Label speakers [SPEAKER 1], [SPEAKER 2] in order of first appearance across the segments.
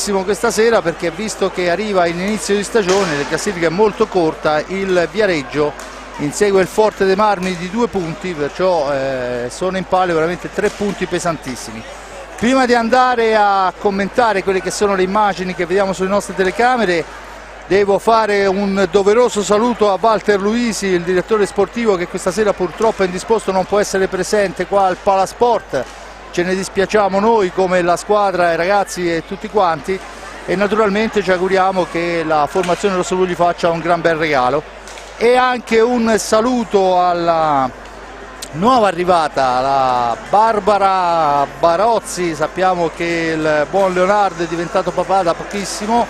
[SPEAKER 1] tantissimo questa sera, perché visto che arriva l'inizio di stagione, la classifica è molto corta, il Viareggio insegue il Forte dei Marmi di 2 punti, perciò sono in palio veramente 3 punti pesantissimi. Prima di andare a commentare quelle che sono le immagini che vediamo sulle nostre telecamere, devo fare un doveroso saluto a Walter Luisi, il direttore sportivo, che questa sera purtroppo è indisposto, non può essere presente qua al Palasport. Ce ne dispiacciamo noi come la squadra, i ragazzi e tutti quanti, e naturalmente ci auguriamo che la formazione rossoblu gli faccia un gran bel regalo. E anche un saluto alla nuova arrivata, la Barbara Barozzi. Sappiamo che il buon Leonardo è diventato papà da pochissimo,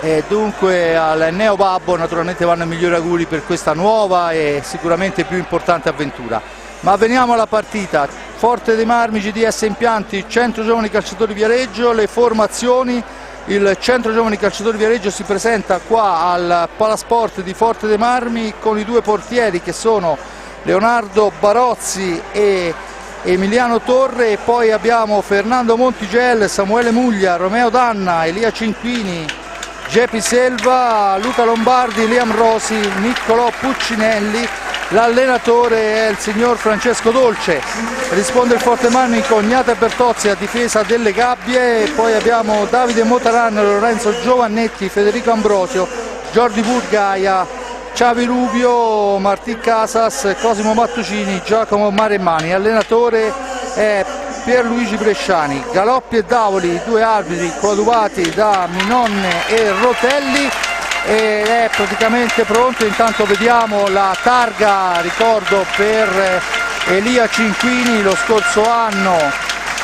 [SPEAKER 1] e dunque al neo babbo naturalmente vanno i migliori auguri per questa nuova e sicuramente più importante avventura. Ma veniamo alla partita. Forte dei Marmi, GDS Impianti, Centro Giovani Calciatori Viareggio. Le formazioni: il Centro Giovani Calciatori Viareggio si presenta qua al Palasport di Forte dei Marmi con i 2 portieri che sono Leonardo Barozzi e Emiliano Torre, e poi abbiamo Fernando Montigel, Samuele Muglia, Romeo Danna, Elia Cinquini, Geppi Selva, Luca Lombardi, Liam Rosi, Niccolò Puccinelli. L'allenatore è il signor Francesco Dolce. Risponde il Forte Marmi con Gnata Bertozzi a difesa delle gabbie, e poi abbiamo Davide Motaran, Lorenzo Giovannetti, Federico Ambrosio, Jordi Burgaia, Xavi Rubio, Martì Casas, Cosimo Mattucini, Giacomo Maremmani. Allenatore è Pierluigi Bresciani. Galoppi e Davoli, 2 arbitri coadiuvati da Minonne e Rotelli, ed è praticamente pronto. Intanto vediamo la targa, ricordo, per Elia Cinquini, lo scorso anno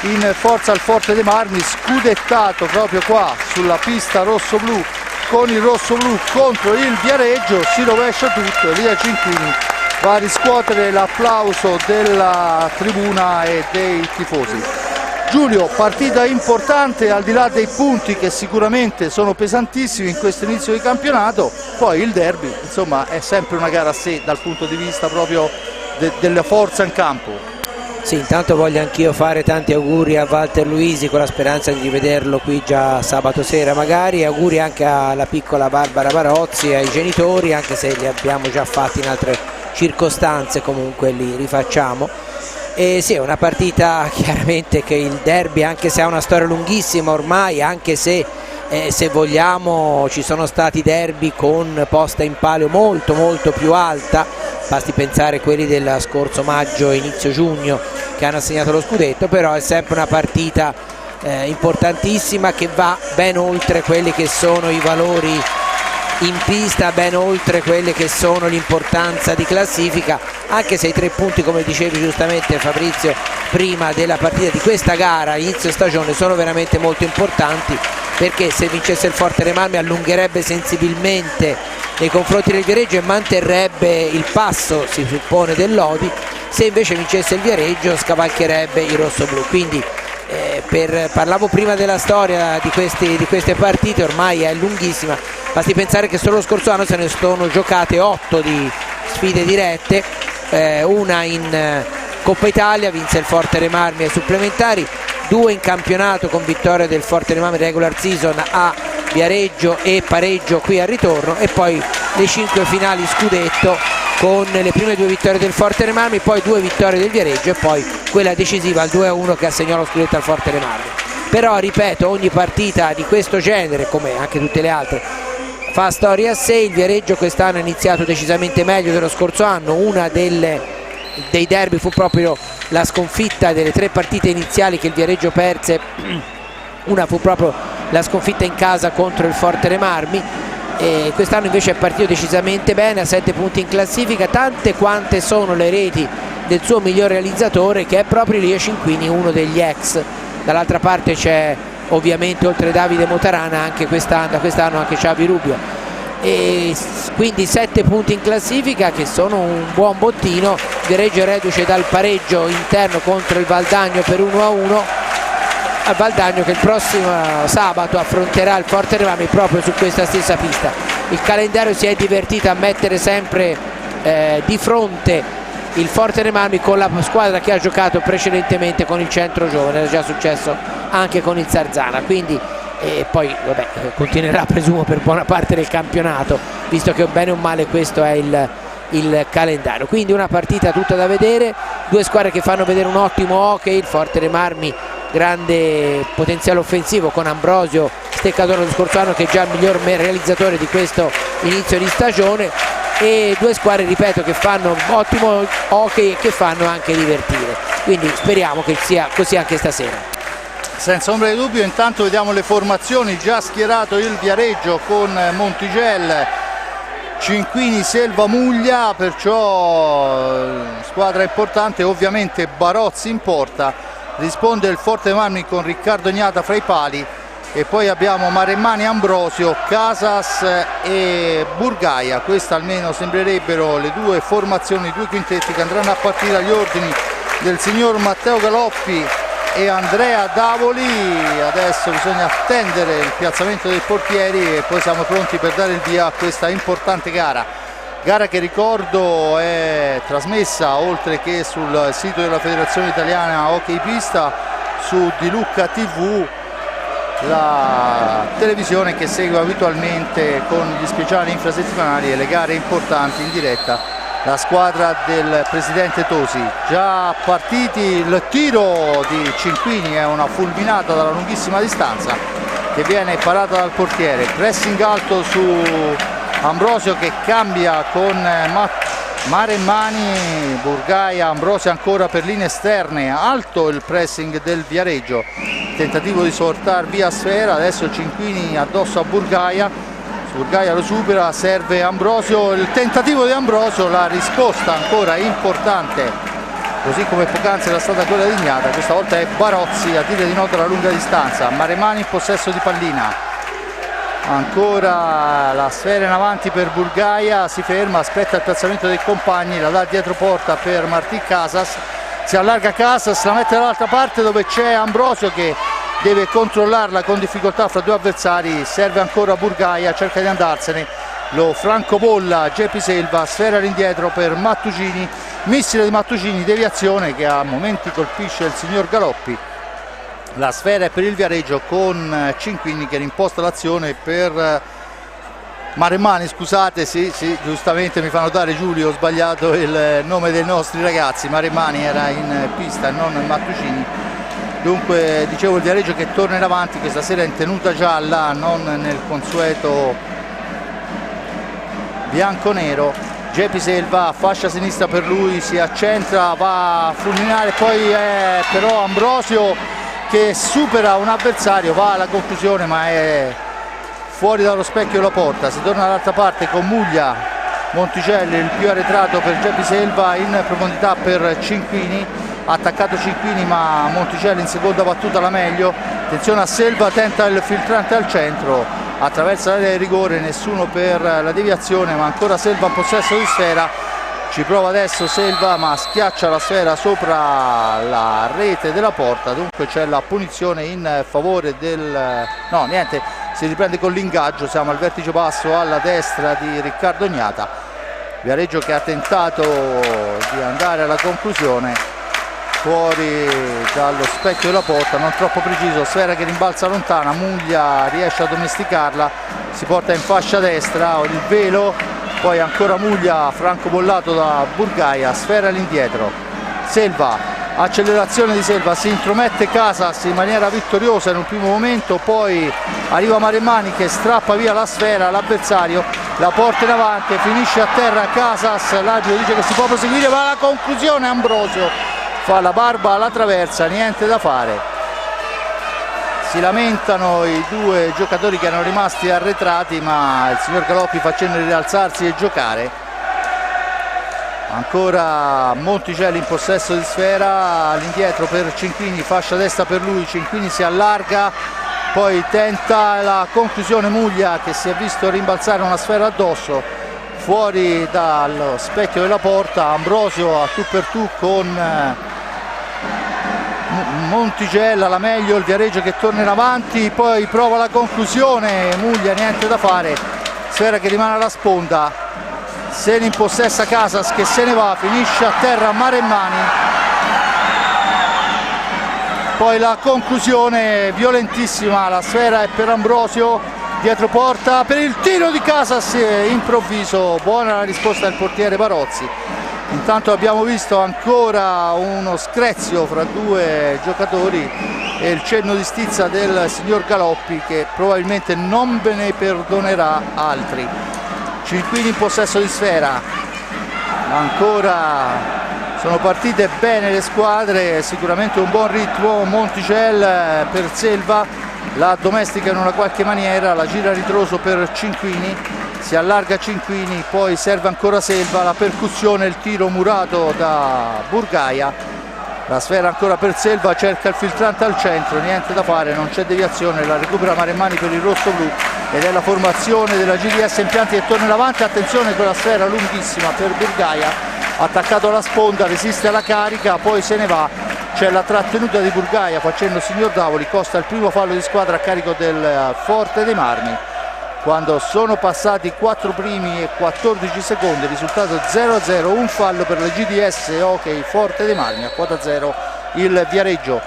[SPEAKER 1] in forza al Forte dei Marmi, scudettato proprio qua sulla pista rosso-blu con il rosso-blu contro il Viareggio. Si rovescia tutto, Elia Cinquini va a riscuotere l'applauso della tribuna e dei tifosi. Giulio, partita importante, al di là dei punti che sicuramente sono pesantissimi in questo inizio di campionato, poi il derby, insomma, è sempre una gara a sé dal punto di vista proprio della forza in campo.
[SPEAKER 2] Sì, intanto voglio anch'io fare tanti auguri a Walter Luisi, con la speranza di rivederlo qui già sabato sera magari. Auguri anche alla piccola Barbara Barozzi e ai genitori, anche se li abbiamo già fatti in altre circostanze, comunque li rifacciamo. E sì, è una partita chiaramente che il derby, anche se ha una storia lunghissima ormai, anche se vogliamo ci sono stati derby con posta in palio molto molto più alta, basti pensare quelli del scorso maggio e inizio giugno che hanno assegnato lo scudetto, però è sempre una partita importantissima, che va ben oltre quelli che sono i valori in pista, ben oltre quelle che sono l'importanza di classifica, anche se i 3 punti, come dicevi giustamente Fabrizio prima della partita di questa gara inizio stagione, sono veramente molto importanti, perché se vincesse il Forte dei Marmi allungherebbe sensibilmente nei confronti del Viareggio e manterrebbe il passo, si suppone, del Lodi. Se invece vincesse il Viareggio scavalcherebbe il rossoblu. Quindi parlavo prima della storia di queste partite, ormai è lunghissima, basti pensare che solo lo scorso anno se ne sono giocate 8 di sfide dirette, una in Coppa Italia, vinse il Forte dei Marmi ai supplementari, 2 in campionato con vittoria del Forte dei Marmi regular season a Viareggio e pareggio qui al ritorno, e poi le 5 finali scudetto con le prime 2 vittorie del Forte dei Marmi, poi 2 vittorie del Viareggio e poi quella decisiva al 2-1 che assegnò lo scudetto al Forte dei Marmi. Però ripeto, ogni partita di questo genere, come anche tutte le altre, fa storia a sé. Il Viareggio quest'anno ha iniziato decisamente meglio dello scorso anno. Una dei derby fu proprio la sconfitta delle 3 partite iniziali che il Viareggio perse, una fu proprio la sconfitta in casa contro il Forte dei Marmi, e quest'anno invece è partito decisamente bene, a 7 punti in classifica, tante quante sono le reti del suo miglior realizzatore, che è proprio Elia Cinquini, uno degli ex. Dall'altra parte c'è ovviamente, oltre Davide Motarana, anche da quest'anno anche Xavi Rubio, e quindi 7 punti in classifica che sono un buon bottino. Viareggio reduce dal pareggio interno contro il Valdagno per 1-1, al Valdagno che il prossimo sabato affronterà il Forte dei Marmi proprio su questa stessa pista. Il calendario si è divertito a mettere sempre di fronte il Forte dei Marmi con la squadra che ha giocato precedentemente con il Centro Giovane, era già successo anche con il Sarzana, quindi e poi vabbè, continuerà presumo per buona parte del campionato, visto che bene o male questo è il calendario. Quindi una partita tutta da vedere, due squadre che fanno vedere un ottimo hockey, il Forte dei Marmi grande potenziale offensivo con Ambrosio, steccatore lo scorso anno, che è già il miglior realizzatore di questo inizio di stagione, e due squadre, ripeto, che fanno ottimo hockey e che fanno anche divertire, quindi speriamo che sia così anche stasera.
[SPEAKER 1] Senza ombra di dubbio. Intanto vediamo le formazioni, già schierato il Viareggio con Montigel, Cinquini, Selva, Muglia, perciò squadra importante. Ovviamente Barozzi in porta, risponde il Forte dei Marmi con Riccardo Gnata fra i pali, e poi abbiamo Maremmani, Ambrosio, Casas e Burgaia. Queste almeno sembrerebbero le due formazioni, i due quintetti che andranno a partire agli ordini del signor Matteo Galoppi e Andrea Davoli. Adesso bisogna attendere il piazzamento dei portieri e poi siamo pronti per dare il via a questa importante gara che, ricordo, è trasmessa oltre che sul sito della Federazione Italiana Hockey Pista su Di Lucca TV, la televisione che segue abitualmente con gli speciali infrasettimanali e le gare importanti in diretta la squadra del presidente Tosi. Già partiti, il tiro di Cinquini è una fulminata dalla lunghissima distanza che viene parata dal portiere, pressing alto su Ambrosio che cambia con Maremmani, Burgaia, Ambrosio ancora per linee esterne, alto il pressing del Viareggio, tentativo di sortare via sfera, adesso Cinquini addosso a Burgaia lo supera, serve Ambrosio, il tentativo di Ambrosio, la risposta ancora importante, così come poc'anzi era stata quella di Gnata. Questa volta è Barozzi a dire di no dalla lunga distanza. Maremmani in possesso di pallina, ancora la sfera in avanti per Burgaia, si ferma, aspetta il piazzamento dei compagni, la dà dietro porta per Martí Casas, si allarga Casas, la mette dall'altra parte dove c'è Ambrosio che deve controllarla con difficoltà fra due avversari, serve ancora Burgaia, cerca di andarsene, lo francobolla Geppi Selva, sfera all'indietro per Mattucini, missile di Mattucini, deviazione che a momenti colpisce il signor Galoppi. La sfera è per il Viareggio con Cinquini che rimposta l'azione per Maremmani, scusate, sì, giustamente mi fa notare Giulio, ho sbagliato il nome dei nostri ragazzi, Maremmani era in pista e non Mattucini. Dunque dicevo il Viareggio che torna in avanti, questa sera in tenuta gialla, non nel consueto bianco-nero. Geppi Selva, fascia sinistra per lui, si accentra, va a fulminare, poi è però Ambrosio che supera un avversario, va alla conclusione ma è fuori dallo specchio della porta. Si torna dall'altra parte con Muglia, Monticelli, il più arretrato per Geppi Selva, in profondità per Cinquini. Attaccato Cinquini ma Monticelli in seconda battuta la meglio, attenzione a Selva, tenta il filtrante al centro, attraversa l'area di rigore, nessuno per la deviazione ma ancora Selva in possesso di sfera, ci prova adesso Selva ma schiaccia la sfera sopra la rete della porta, dunque c'è la punizione in favore del... no niente, si riprende con l'ingaggio, siamo al vertice basso alla destra di Riccardo Gnata. Viareggio che ha tentato di andare alla conclusione, fuori dallo specchio della porta, non troppo preciso, sfera che rimbalza lontana, Muglia riesce a domesticarla, si porta in fascia destra, il velo, poi ancora Muglia, francobollato da Burgaia, sfera all'indietro, Selva, accelerazione di Selva, si intromette Casas in maniera vittoriosa in un primo momento, poi arriva Maremmani che strappa via la sfera all'avversario, la porta in avanti, finisce a terra Casas, l'arbitro dice che si può proseguire, va alla conclusione Ambrosio, fa la barba alla traversa, niente da fare. Si lamentano i due giocatori che erano rimasti arretrati ma il signor Galoppi fa cenno di rialzarsi e giocare. Ancora Monticelli in possesso di sfera, all'indietro per Cinquini, fascia destra per lui, Cinquini si allarga, poi tenta la conclusione Muglia che si è visto rimbalzare una sfera addosso, fuori dallo specchio della porta, Ambrosio a tu per tu con Montigella, la meglio, il Viareggio che torna in avanti, poi prova la conclusione, Muglia niente da fare, sfera che rimane alla sponda, se ne impossessa Casas che se ne va, finisce a terra Maremmani. poi la conclusione violentissima, la sfera è per Ambrosio, dietro porta per il tiro di Casas improvviso, buona la risposta del portiere Barozzi. Intanto abbiamo visto ancora uno screzio fra due giocatori e il cenno di stizza del signor Galoppi, che probabilmente non ve ne perdonerà altri. Cinquini in possesso di sfera, ancora sono partite bene le squadre, sicuramente un buon ritmo. Monticello per Selva, la domestica in una qualche maniera, la gira a ritroso per Cinquini, si allarga Cinquini, poi serve ancora Selva, la percussione, il tiro murato da Burgaia, la sfera ancora per Selva, cerca il filtrante al centro, niente da fare, non c'è deviazione, la recupera Maremmani per il rosso-blu ed è la formazione della GDS Impianti che torna in avanti. Attenzione con la sfera lunghissima per Burgaia, attaccato alla sponda, resiste alla carica, poi se ne va. C'è la trattenuta di Burgaia facendo signor Davoli, costa il primo fallo di squadra a carico del Forte dei Marmi. Quando sono passati 4 primi e 14 secondi, risultato 0-0, un fallo per la GDS Hockey Forte dei Marmi, a quota 0 il Viareggio.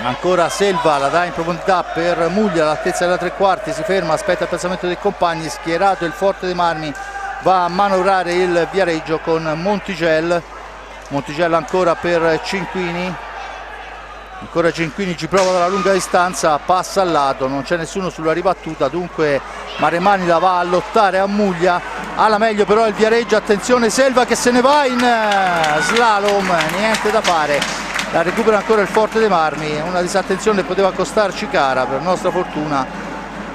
[SPEAKER 1] Ancora Selva, la dà in profondità per Muglia all'altezza della tre quarti, si ferma, aspetta il pensamento dei compagni, schierato il Forte dei Marmi, va a manovrare il Viareggio con Monticello. Monticello ancora per Cinquini, ancora Cinquini ci prova dalla lunga distanza, passa al lato, non c'è nessuno sulla ribattuta, dunque Maremmani la va a lottare a Muglia, alla meglio però il Viareggio. Attenzione Selva che se ne va in slalom, niente da fare, la recupera ancora il Forte dei Marmi, una disattenzione poteva costarci cara, per nostra fortuna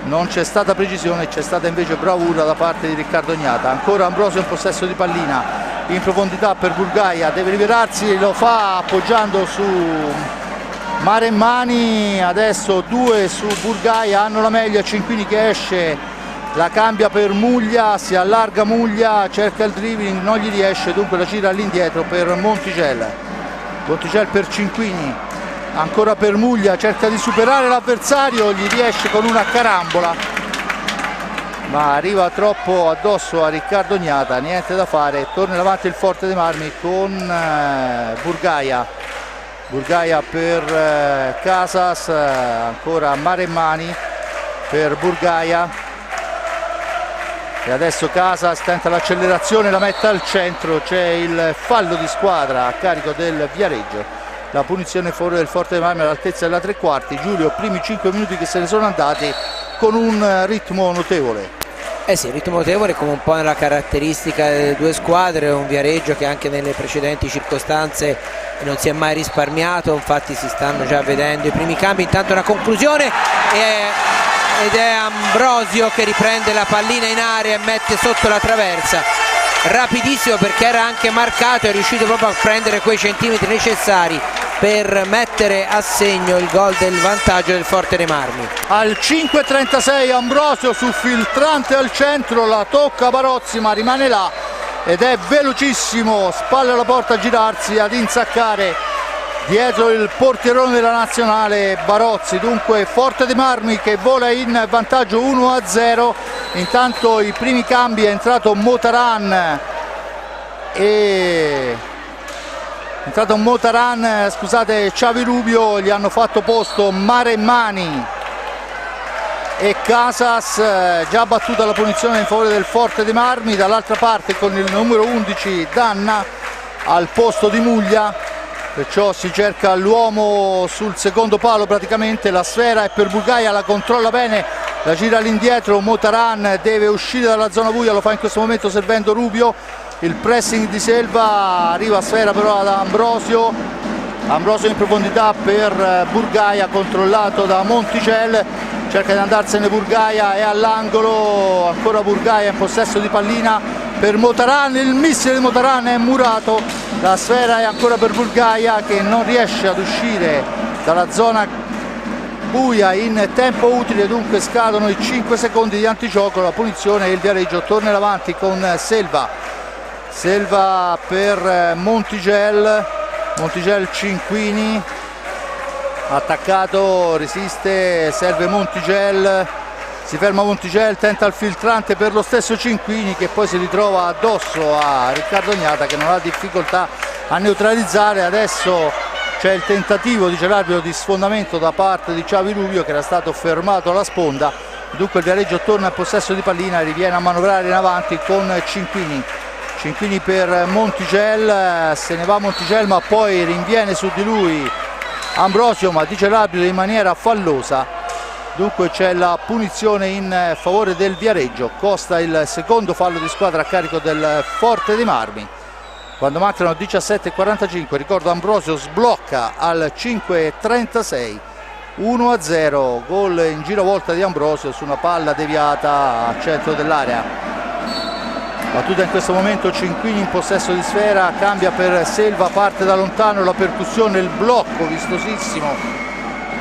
[SPEAKER 1] non c'è stata precisione, c'è stata invece bravura da parte di Riccardo Ognata. Ancora Ambrosio in possesso di pallina, in profondità per Burgaia, deve liberarsi, lo fa appoggiando su Maremmani, adesso 2 su Burgaia, hanno la meglio, Cinquini che esce, la cambia per Muglia, si allarga Muglia, cerca il dribbling, non gli riesce, dunque la gira all'indietro per Monticello. Monticello per Cinquini, ancora per Muglia, cerca di superare l'avversario, gli riesce con una carambola ma arriva troppo addosso a Riccardo Ognata, niente da fare, torna in avanti il Forte dei Marmi con Burgaia. Burgaia per Casas, ancora Maremmani per Burgaia e adesso Casas tenta l'accelerazione, la mette al centro, c'è il fallo di squadra a carico del Viareggio, la punizione in favore del Forte dei Marmi all'altezza della tre quarti. Giulio, primi 5 minuti che se ne sono andati con un ritmo notevole.
[SPEAKER 2] Sì, ritmo notevole come un po' nella caratteristica delle due squadre, un Viareggio che anche nelle precedenti circostanze non si è mai risparmiato, infatti si stanno già vedendo i primi cambi. Intanto una conclusione ed è Ambrosio che riprende la pallina in area e mette sotto la traversa, rapidissimo perché era anche marcato, è riuscito proprio a prendere quei centimetri necessari per mettere a segno il gol del vantaggio del Forte dei Marmi.
[SPEAKER 1] Al 5:36 Ambrosio su filtrante al centro, la tocca Barozzi ma rimane là ed è velocissimo, spalle alla porta a girarsi, ad insaccare dietro il portierone della nazionale Barozzi. Dunque Forte dei Marmi che vola in vantaggio 1-0. Intanto i primi cambi, è entrato Motaran scusate, Xavi Rubio, gli hanno fatto posto Maremmani e Casas, già battuta la punizione in favore del Forte dei Marmi. Dall'altra parte con il numero 11 Danna al posto di Muglia, perciò si cerca l'uomo sul secondo palo praticamente. La sfera è per Burgaia, la controlla bene, la gira all'indietro, Motaran deve uscire dalla zona buia, lo fa in questo momento servendo Rubio. Il pressing di Selva, arriva a sfera però ad Ambrosio in profondità per Burgaia, controllato da Monticello, cerca di andarsene Burgaia, è all'angolo, ancora Burgaia in possesso di pallina per Motaran, il missile di Motaran è murato, la sfera è ancora per Burgaia che non riesce ad uscire dalla zona buia in tempo utile, dunque scadono i 5 secondi di antigioco, la punizione e il Viareggio torna in avanti con Selva per Monticello Cinquini, attaccato, resiste, serve Monticello, si ferma Monticello, tenta il filtrante per lo stesso Cinquini che poi si ritrova addosso a Riccardo Ognata che non ha difficoltà a neutralizzare. Adesso c'è il tentativo, dice l'arbitro, di sfondamento da parte di Xavi Rubio, che era stato fermato alla sponda. Dunque il Viareggio torna in possesso di pallina e riviene a manovrare in avanti con Cinquini per Montigel, se ne va Montigel ma poi rinviene su di lui Ambrosio, ma dice l'arbitro in maniera fallosa. Dunque c'è la punizione in favore del Viareggio, costa il secondo fallo di squadra a carico del Forte dei Marmi. Quando mancano 17:45, ricordo Ambrosio sblocca al 5:36, 1-0, gol in giravolta di Ambrosio su una palla deviata al centro dell'area. Battuta in questo momento Cinquini in possesso di sfera, cambia per Selva, parte da lontano, la percussione, il blocco vistosissimo.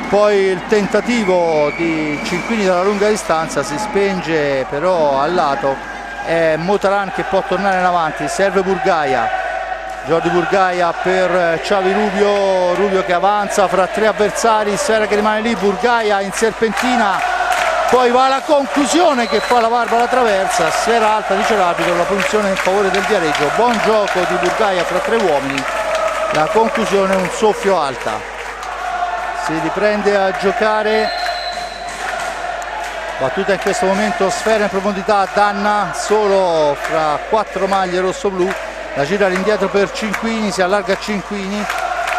[SPEAKER 1] Poi il tentativo di Cinquini dalla lunga distanza, si spenge però al lato, è Motaran che può tornare in avanti, serve Burgaia, Jordi Burgaia per Xavi Rubio, Rubio che avanza fra tre avversari, sfera che rimane lì, Burgaia in serpentina, poi va alla conclusione che fa la barba alla traversa, sfera alta, dice l'arbitro, la punizione in favore del Viareggio, buon gioco di Burgaia fra tre uomini, la conclusione un soffio alta. Si riprende a giocare, battuta in questo momento, sfera in profondità, Danna solo fra quattro maglie rosso-blu, la gira all'indietro per Cinquini, si allarga Cinquini,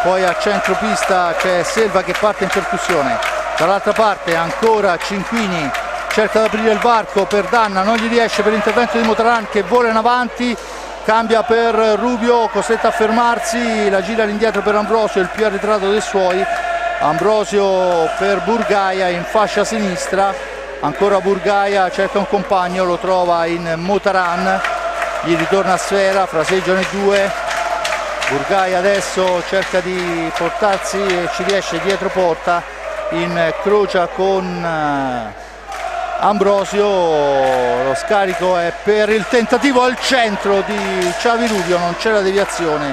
[SPEAKER 1] poi a centropista c'è Selva che parte in percussione, dall'altra parte ancora Cinquini, cerca di aprire il varco per Danna, non gli riesce per l'intervento di Motaran che vola in avanti, cambia per Rubio, costretto a fermarsi, la gira all'indietro per Ambrosio, il più arretrato dei suoi. Ambrosio per Burgaia in fascia sinistra, ancora Burgaia, cerca un compagno, lo trova in Motaran, gli ritorna a sfera, fraseggiano i due, Burgaia adesso cerca di portarsi e ci riesce dietro porta, incrocia con Ambrosio, lo scarico è per il tentativo al centro di Xavi Rubio, non c'è la deviazione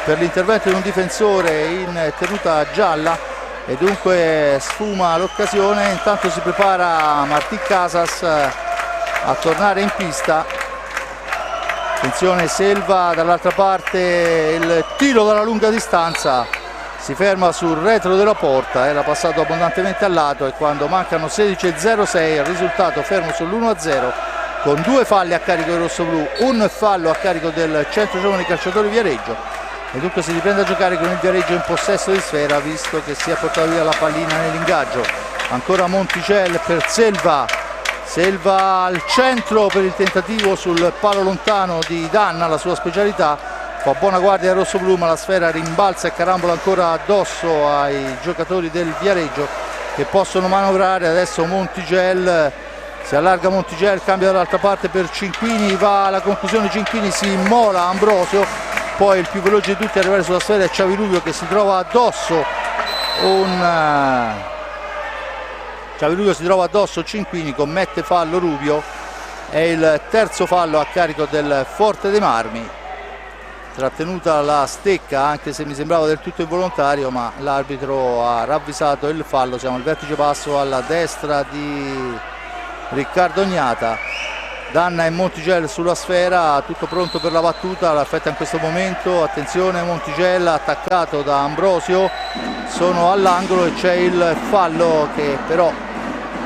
[SPEAKER 1] per l'intervento di un difensore in tenuta gialla e dunque sfuma l'occasione. Intanto si prepara Martí Casas a tornare in pista, attenzione Selva dall'altra parte, il tiro dalla lunga distanza, si ferma sul retro della porta, era passato abbondantemente al lato e quando mancano 16:06 il risultato fermo sull'1-0 con due falli a carico del rossoblu, un fallo a carico del Centro Giovani Calciatori Viareggio. E dunque si riprende a giocare con il Viareggio in possesso di sfera, visto che si è portato via la pallina nell'ingaggio. Ancora Montigel per Selva, Selva al centro per il tentativo sul palo lontano di Danna, la sua specialità, fa buona guardia al rossoblu ma la sfera rimbalza e carambola ancora addosso ai giocatori del Viareggio che possono manovrare. Adesso Montigel, si allarga Montigel, cambia dall'altra parte per Cinquini, va alla conclusione Cinquini, si immola Ambrosio, poi il più veloce di tutti ad arrivare sulla sfera è Xavi Rubio che si trova addosso Xavi Rubio si trova addosso Cinquini, commette fallo Rubio, è il terzo fallo a carico del Forte dei Marmi, trattenuta la stecca anche se mi sembrava del tutto involontario, ma l'arbitro ha ravvisato il fallo. Siamo al vertice basso alla destra di Riccardo Ognata, Danna e Montigel sulla sfera, tutto pronto per la battuta, l'affetta in questo momento, attenzione Montigel attaccato da Ambrosio, sono all'angolo e c'è il fallo che però,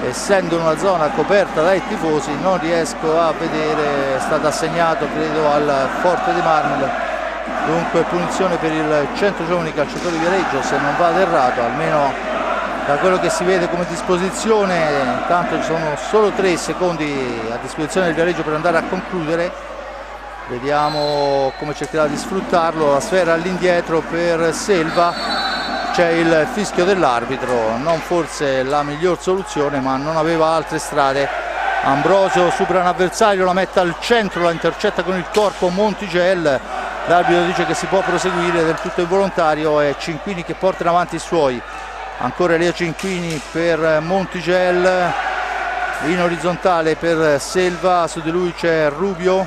[SPEAKER 1] essendo in una zona coperta dai tifosi, non riesco a vedere, è stato assegnato credo al Forte dei Marmi, dunque punizione per il Centro Giovani Calciatori Viareggio, se non vado errato, almeno da quello che si vede come disposizione. Intanto ci sono solo 3 secondi a disposizione del Viareggio per andare a concludere, vediamo come cercherà di sfruttarlo. La sfera all'indietro per Selva, c'è il fischio dell'arbitro, non forse la miglior soluzione ma non aveva altre strade. Ambrosio supera un avversario, la mette al centro, la intercetta con il corpo Montigel, l'arbitro dice che si può proseguire, del tutto involontario, è Cinquini che porta in avanti i suoi. Ancora Elia Cinquini per Montigel, in orizzontale per Selva, su di lui c'è Rubio,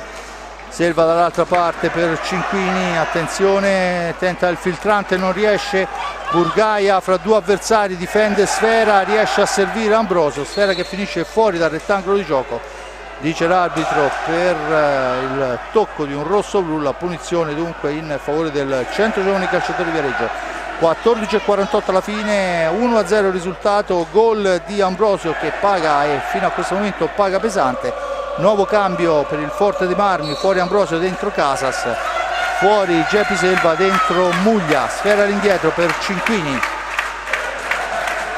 [SPEAKER 1] Selva dall'altra parte per Cinquini, attenzione, tenta il filtrante, non riesce, Burgaia fra due avversari difende sfera, riesce a servire Ambrosio, sfera che finisce fuori dal rettangolo di gioco, dice l'arbitro per il tocco di un rosso-blu, la punizione dunque in favore del Centro Giovani Calciatori Viareggio. 14:48 alla fine, 1-0 il risultato, gol di Ambrosio che paga e fino a questo momento paga pesante. Nuovo cambio per il Forte dei Marmi, fuori Ambrosio, dentro Casas, fuori Geppi Selva, dentro Muglia, sfera all'indietro per Cinquini.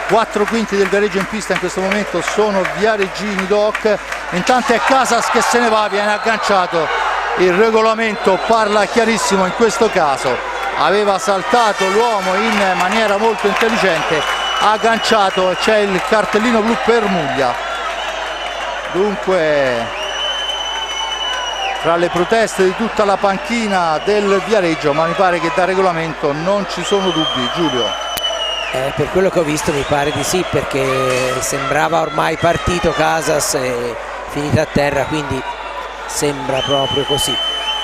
[SPEAKER 1] 4 quinti del Viareggio in pista in questo momento sono Viareggini Doc, intanto è Casas che se ne va, viene agganciato. Il regolamento parla chiarissimo in questo caso. Aveva saltato l'uomo in maniera molto intelligente, ha agganciato, c'è il cartellino blu per Muglia. Dunque, tra le proteste di tutta la panchina del Viareggio, ma mi pare che da regolamento non ci sono dubbi. Giulio?
[SPEAKER 2] Per quello che ho visto mi pare di sì, perché sembrava ormai partito Casas e finito a terra, quindi sembra proprio così.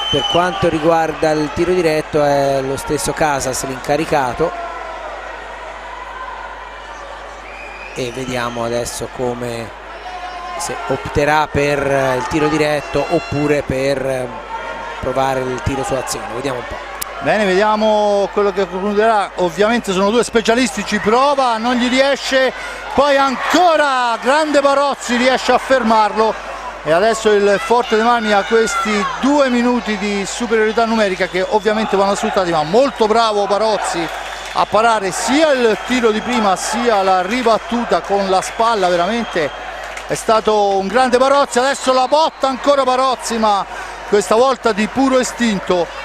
[SPEAKER 2] Per quanto riguarda il tiro diretto è lo stesso Casas l'incaricato, e vediamo adesso come, se opterà per il tiro diretto oppure per provare il tiro su azione. Vediamo un po'.
[SPEAKER 1] Bene, vediamo quello che concluderà. Ovviamente sono due specialisti, ci prova, non gli riesce, poi ancora grande Barozzi riesce a fermarlo. E adesso il Forte dei Marmi ha questi 2 minuti di superiorità numerica che ovviamente vanno sfruttati, ma molto bravo Barozzi a parare sia il tiro di prima sia la ribattuta con la spalla, veramente è stato un grande Barozzi. Adesso la botta ancora Barozzi, ma questa volta di puro istinto.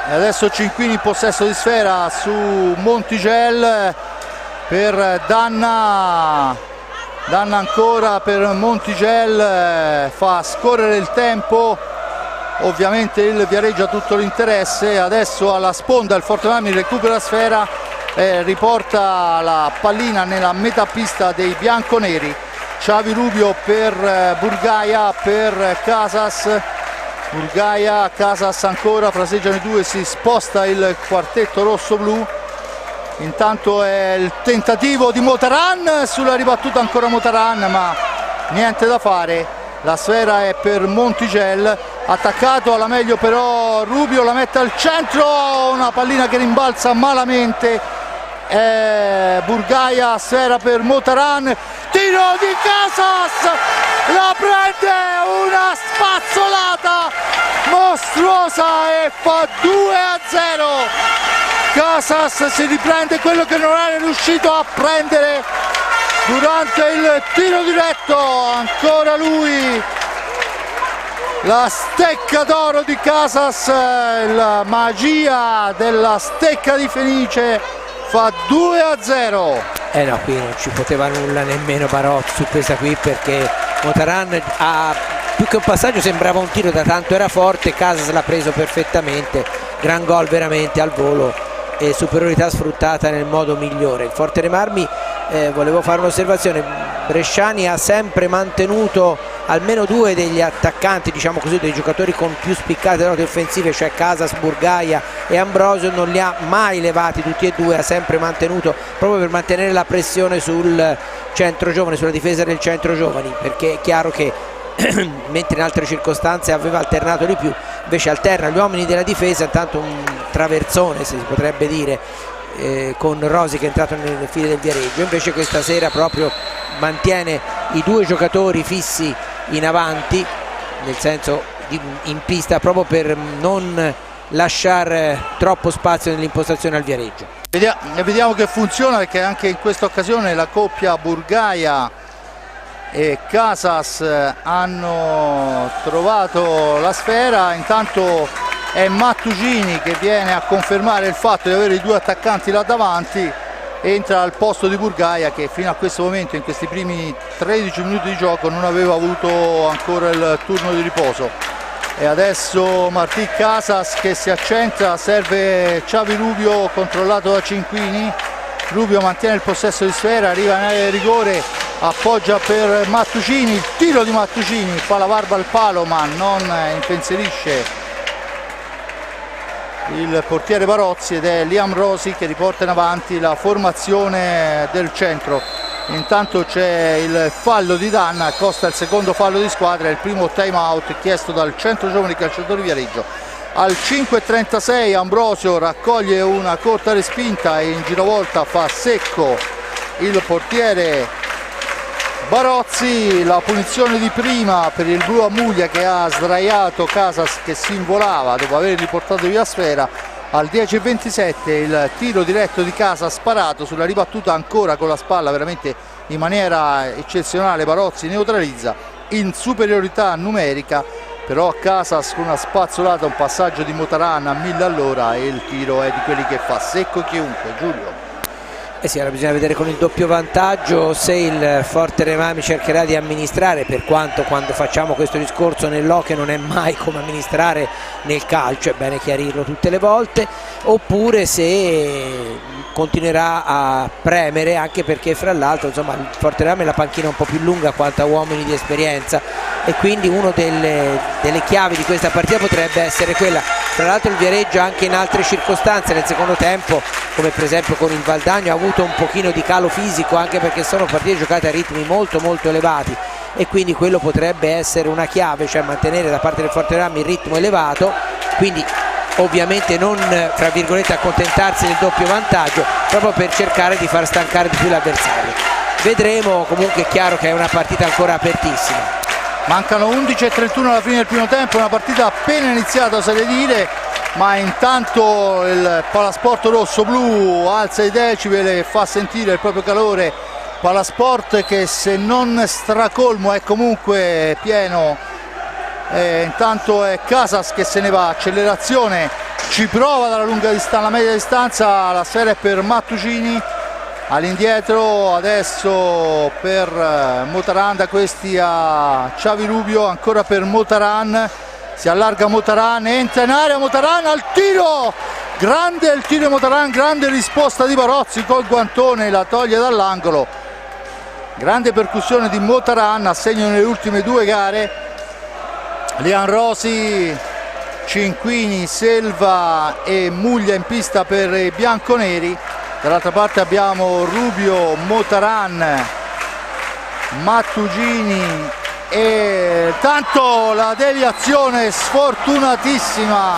[SPEAKER 1] E adesso Cinquini in possesso di sfera su Montigel per Danna. Danna ancora per Montigel, fa scorrere il tempo, ovviamente il Viareggio ha tutto l'interesse. Adesso alla sponda il Forte Marmi recupera la sfera e riporta la pallina nella metà pista dei bianconeri. Xavi Rubio per Burgaia, per Casas, Burgaia, Casas ancora, fraseggiano i due, si sposta il quartetto rosso-blu. Intanto è il tentativo di Motaran sulla ribattuta, ancora Motaran, ma niente da fare. La sfera è per Montigel, attaccato alla meglio però Rubio, la mette al centro, una pallina che rimbalza malamente. Burgaia, sfera per Motaran, tiro di Casas, la prende, una spazzolata mostruosa e fa 2-0. Casas si riprende quello che non è riuscito a prendere durante il tiro diretto, ancora lui, la stecca d'oro di Casas, la magia della stecca di Fenice, fa 2-0.
[SPEAKER 2] No, qui non ci poteva nulla nemmeno Barozzi su questa qui, perché Motaran ha, più che un passaggio sembrava un tiro, da tanto era forte. Casas l'ha preso perfettamente, gran gol veramente al volo e superiorità sfruttata nel modo migliore. Il Forte dei Marmi, volevo fare un'osservazione, Bresciani ha sempre mantenuto almeno 2 degli attaccanti, diciamo così, dei giocatori con più spiccate note offensive, cioè Casas, Burgaia e Ambrosio, non li ha mai levati tutti e 2, ha sempre mantenuto, proprio per mantenere la pressione sul centro giovane, sulla difesa del centro giovani, perché è chiaro che mentre in altre circostanze aveva alternato di più, invece alterna gli uomini della difesa, intanto un traversone, se si potrebbe dire, con Rosi che è entrato nelle file del Viareggio. Invece questa sera proprio mantiene i 2 giocatori fissi in avanti, nel senso in pista, proprio per non lasciare troppo spazio nell'impostazione al Viareggio.
[SPEAKER 1] Vediamo che funziona, perché anche in questa occasione la coppia Burgaia e Casas hanno trovato la sfera. Intanto è Mattugini che viene a confermare il fatto di avere i 2 attaccanti là davanti, entra al posto di Burgaia che fino a questo momento, in questi primi 13 minuti di gioco, non aveva avuto ancora il turno di riposo. E adesso Martí Casas che si accentra, serve Xavi Rubio controllato da Cinquini. Rubio mantiene il possesso di sfera, arriva in area di rigore, appoggia per Mattucini, il tiro di Mattucini, fa la barba al palo ma non impensierisce il portiere Barozzi, ed è Liam Rosi che riporta in avanti la formazione del centro. Intanto c'è il fallo di Danna, costa il secondo fallo di squadra, il primo time out chiesto dal centro giovani calciatori Viareggio. Al 5:36 Ambrosio raccoglie una corta respinta e in giravolta fa secco il portiere Barozzi. La punizione di prima per il blu Amuglia che ha sdraiato Casas che si involava dopo aver riportato via sfera. Al 10:27 il tiro diretto di Casas sparato sulla ribattuta ancora con la spalla veramente in maniera eccezionale. Barozzi neutralizza in superiorità numerica, però Casas con una spazzolata, un passaggio di Motaran a 1000 all'ora e il tiro è di quelli che fa secco chiunque. Giulio.
[SPEAKER 2] Sì, ora bisogna vedere con il doppio vantaggio se il Forte Remami cercherà di amministrare, per quanto quando facciamo questo discorso nell'hockey non è mai come amministrare nel calcio, è bene chiarirlo tutte le volte, oppure se continuerà a premere, anche perché fra l'altro insomma il Forte Remami ha la panchina un po' più lunga quanto a uomini di esperienza e quindi una delle chiavi di questa partita potrebbe essere quella. Tra l'altro il Viareggio anche in altre circostanze nel secondo tempo, come per esempio con il Valdagno, ha avuto un pochino di calo fisico, anche perché sono partite giocate a ritmi molto elevati e quindi quello potrebbe essere una chiave, cioè mantenere da parte del Forte Remami il ritmo elevato, quindi ovviamente non fra virgolette accontentarsi del doppio vantaggio, proprio per cercare di far stancare di più l'avversario. Vedremo, comunque è chiaro che è una partita ancora apertissima.
[SPEAKER 1] Mancano 11:31 alla fine del primo tempo, una partita appena iniziata oserei dire, ma intanto il Palasport rosso-blu alza i decibeli e fa sentire il proprio calore. Palasport che se non stracolmo è comunque pieno. Intanto è Casas che se ne va, accelerazione, ci prova dalla lunga distanza, la media distanza, la sfera è per Mattucini, all'indietro adesso per Motaran, da questi a Xavi Rubio, ancora per Motaran, si allarga Motaran, entra in area Motaran al tiro, grande il tiro di Motaran, grande risposta di Barozzi col guantone, la toglie dall'angolo, grande percussione di Motaran, a segno nelle ultime due gare. Lian Rosi, Cinquini, Selva e Muglia in pista per i bianconeri. Dall'altra parte abbiamo Rubio, Motaran, Mattugini e tanto la deviazione sfortunatissima.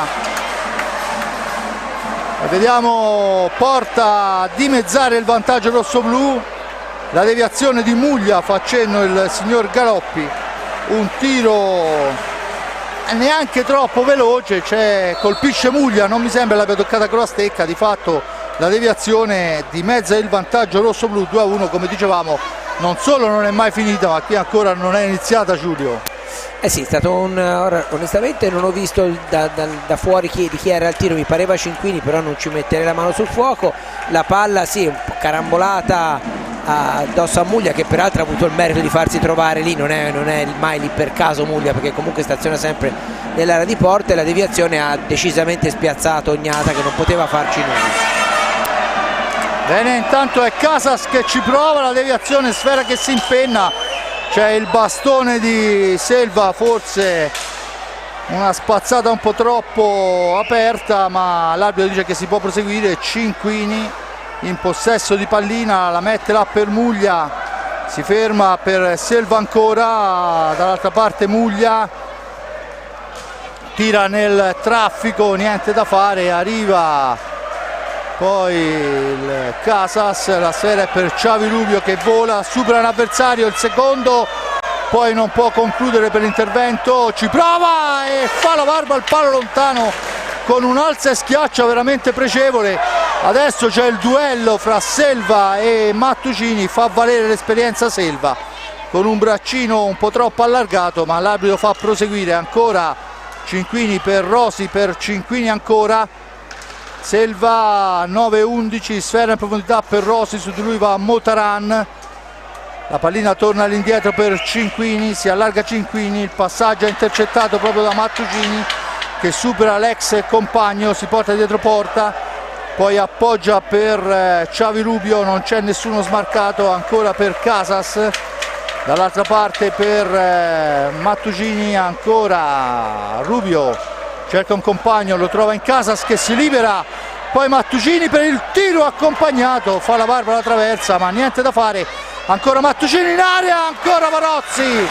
[SPEAKER 1] Vediamo Porta a dimezzare il vantaggio rosso-blu. La deviazione di Muglia, fa cenno il signor Galoppi. Un tiro neanche troppo veloce, colpisce Muglia, non mi sembra l'abbia toccata con la stecca, di fatto la deviazione dimezza il vantaggio rosso-blu 2-1, come dicevamo, non solo non è mai finita, ma qui ancora non è iniziata, Giulio.
[SPEAKER 2] Sì, è stato onestamente non ho visto da fuori di chi era il tiro, mi pareva Cinquini, però non ci metterei la mano sul fuoco. La palla sì, un po' carambolata addosso a Muglia, che peraltro ha avuto il merito di farsi trovare lì, non è mai lì per caso Muglia, perché comunque staziona sempre nell'area di porta, e la deviazione ha decisamente spiazzato Ognata, che non poteva farci nulla.
[SPEAKER 1] Bene, intanto è Casas che ci prova, la deviazione, sfera che si impenna, c'è il bastone di Selva, forse una spazzata un po' troppo aperta, ma l'arbitro dice che si può proseguire. Cinquini in possesso di pallina, la mette là per Muglia, si ferma per Selva ancora, dall'altra parte Muglia tira nel traffico, niente da fare, arriva poi il Casas, la sfera è per Xavi Rubio che vola, supera l'avversario, il secondo, poi non può concludere per l'intervento, ci prova e fa la barba al palo lontano con un alza e schiaccia veramente pregevole. Adesso c'è il duello fra Selva e Mattucini, fa valere l'esperienza Selva con un braccino un po' troppo allargato, ma l'arbitro fa proseguire. Ancora Cinquini per Rosi, per Cinquini ancora, Selva 9-11, sfera in profondità per Rosi, su di lui va Motaran, la pallina torna all'indietro per Cinquini, si allarga Cinquini, il passaggio è intercettato proprio da Mattucini che supera l'ex compagno, si porta dietro porta, poi appoggia per Xavi Rubio, non c'è nessuno smarcato, ancora per Casas, dall'altra parte per Mattucini, ancora Rubio cerca un compagno, lo trova in Casas che si libera, poi Mattucini per il tiro accompagnato, fa la barba alla traversa, ma niente da fare, ancora Mattucini in area, ancora Barozzi,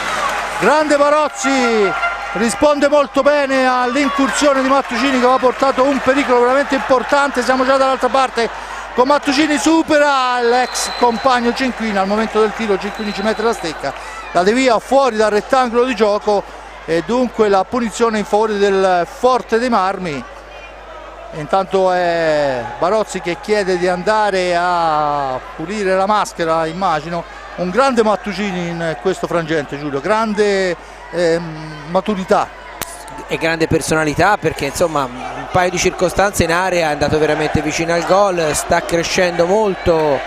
[SPEAKER 1] grande Barozzi risponde molto bene all'incursione di Mattucini che aveva portato un pericolo veramente importante. Siamo già dall'altra parte con Mattucini, supera l'ex compagno Cinquini, al momento del tiro Cinquini ci mette la stecca, la devia fuori dal rettangolo di gioco e dunque la punizione in favore del Forte dei Marmi. Intanto è Barozzi che chiede di andare a pulire la maschera, immagino. Un grande Mattucini in questo frangente, Giulio, grande maturità
[SPEAKER 2] e grande personalità, perché insomma un paio di circostanze in area è andato veramente vicino al gol, sta crescendo molto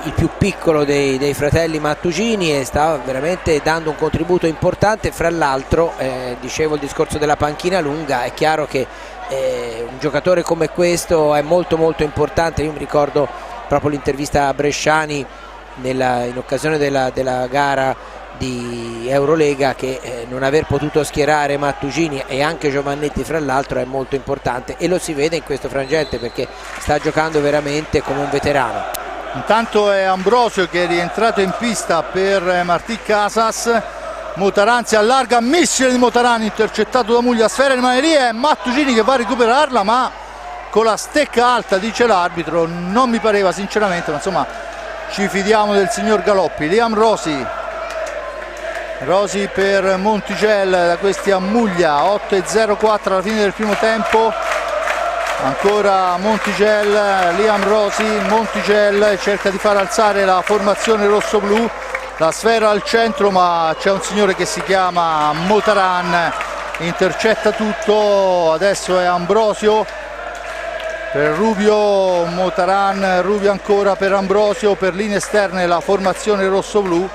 [SPEAKER 2] il più piccolo dei fratelli Mattucini e sta veramente dando un contributo importante. Fra l'altro dicevo il discorso della panchina lunga, è chiaro che un giocatore come questo è molto molto importante. Io mi ricordo proprio l'intervista a Bresciani in occasione della gara di Eurolega, che non aver potuto schierare Mattucini e anche Giovannetti fra l'altro è molto importante, e lo si vede in questo frangente perché sta giocando veramente come un veterano.
[SPEAKER 1] Intanto è Ambrosio che è rientrato in pista per Martí Casas. Motaran si allarga, missile di Motaran intercettato da Muglia, sfera di Maneria, è Mattucini che va a recuperarla ma con la stecca alta, dice l'arbitro. Non mi pareva sinceramente, ma insomma ci fidiamo del signor Galoppi. Liam Rosi per Montigel, da questi a Muglia, 8:04 alla fine del primo tempo. Ancora Montigel, Liam Rosi, Montigel cerca di far alzare la formazione rosso-blu, la sfera al centro ma c'è un signore che si chiama Motaran, intercetta tutto. Adesso è Ambrosio per Rubio, Motaran, Rubio ancora per Ambrosio, per linee esterne la formazione rosso-blu.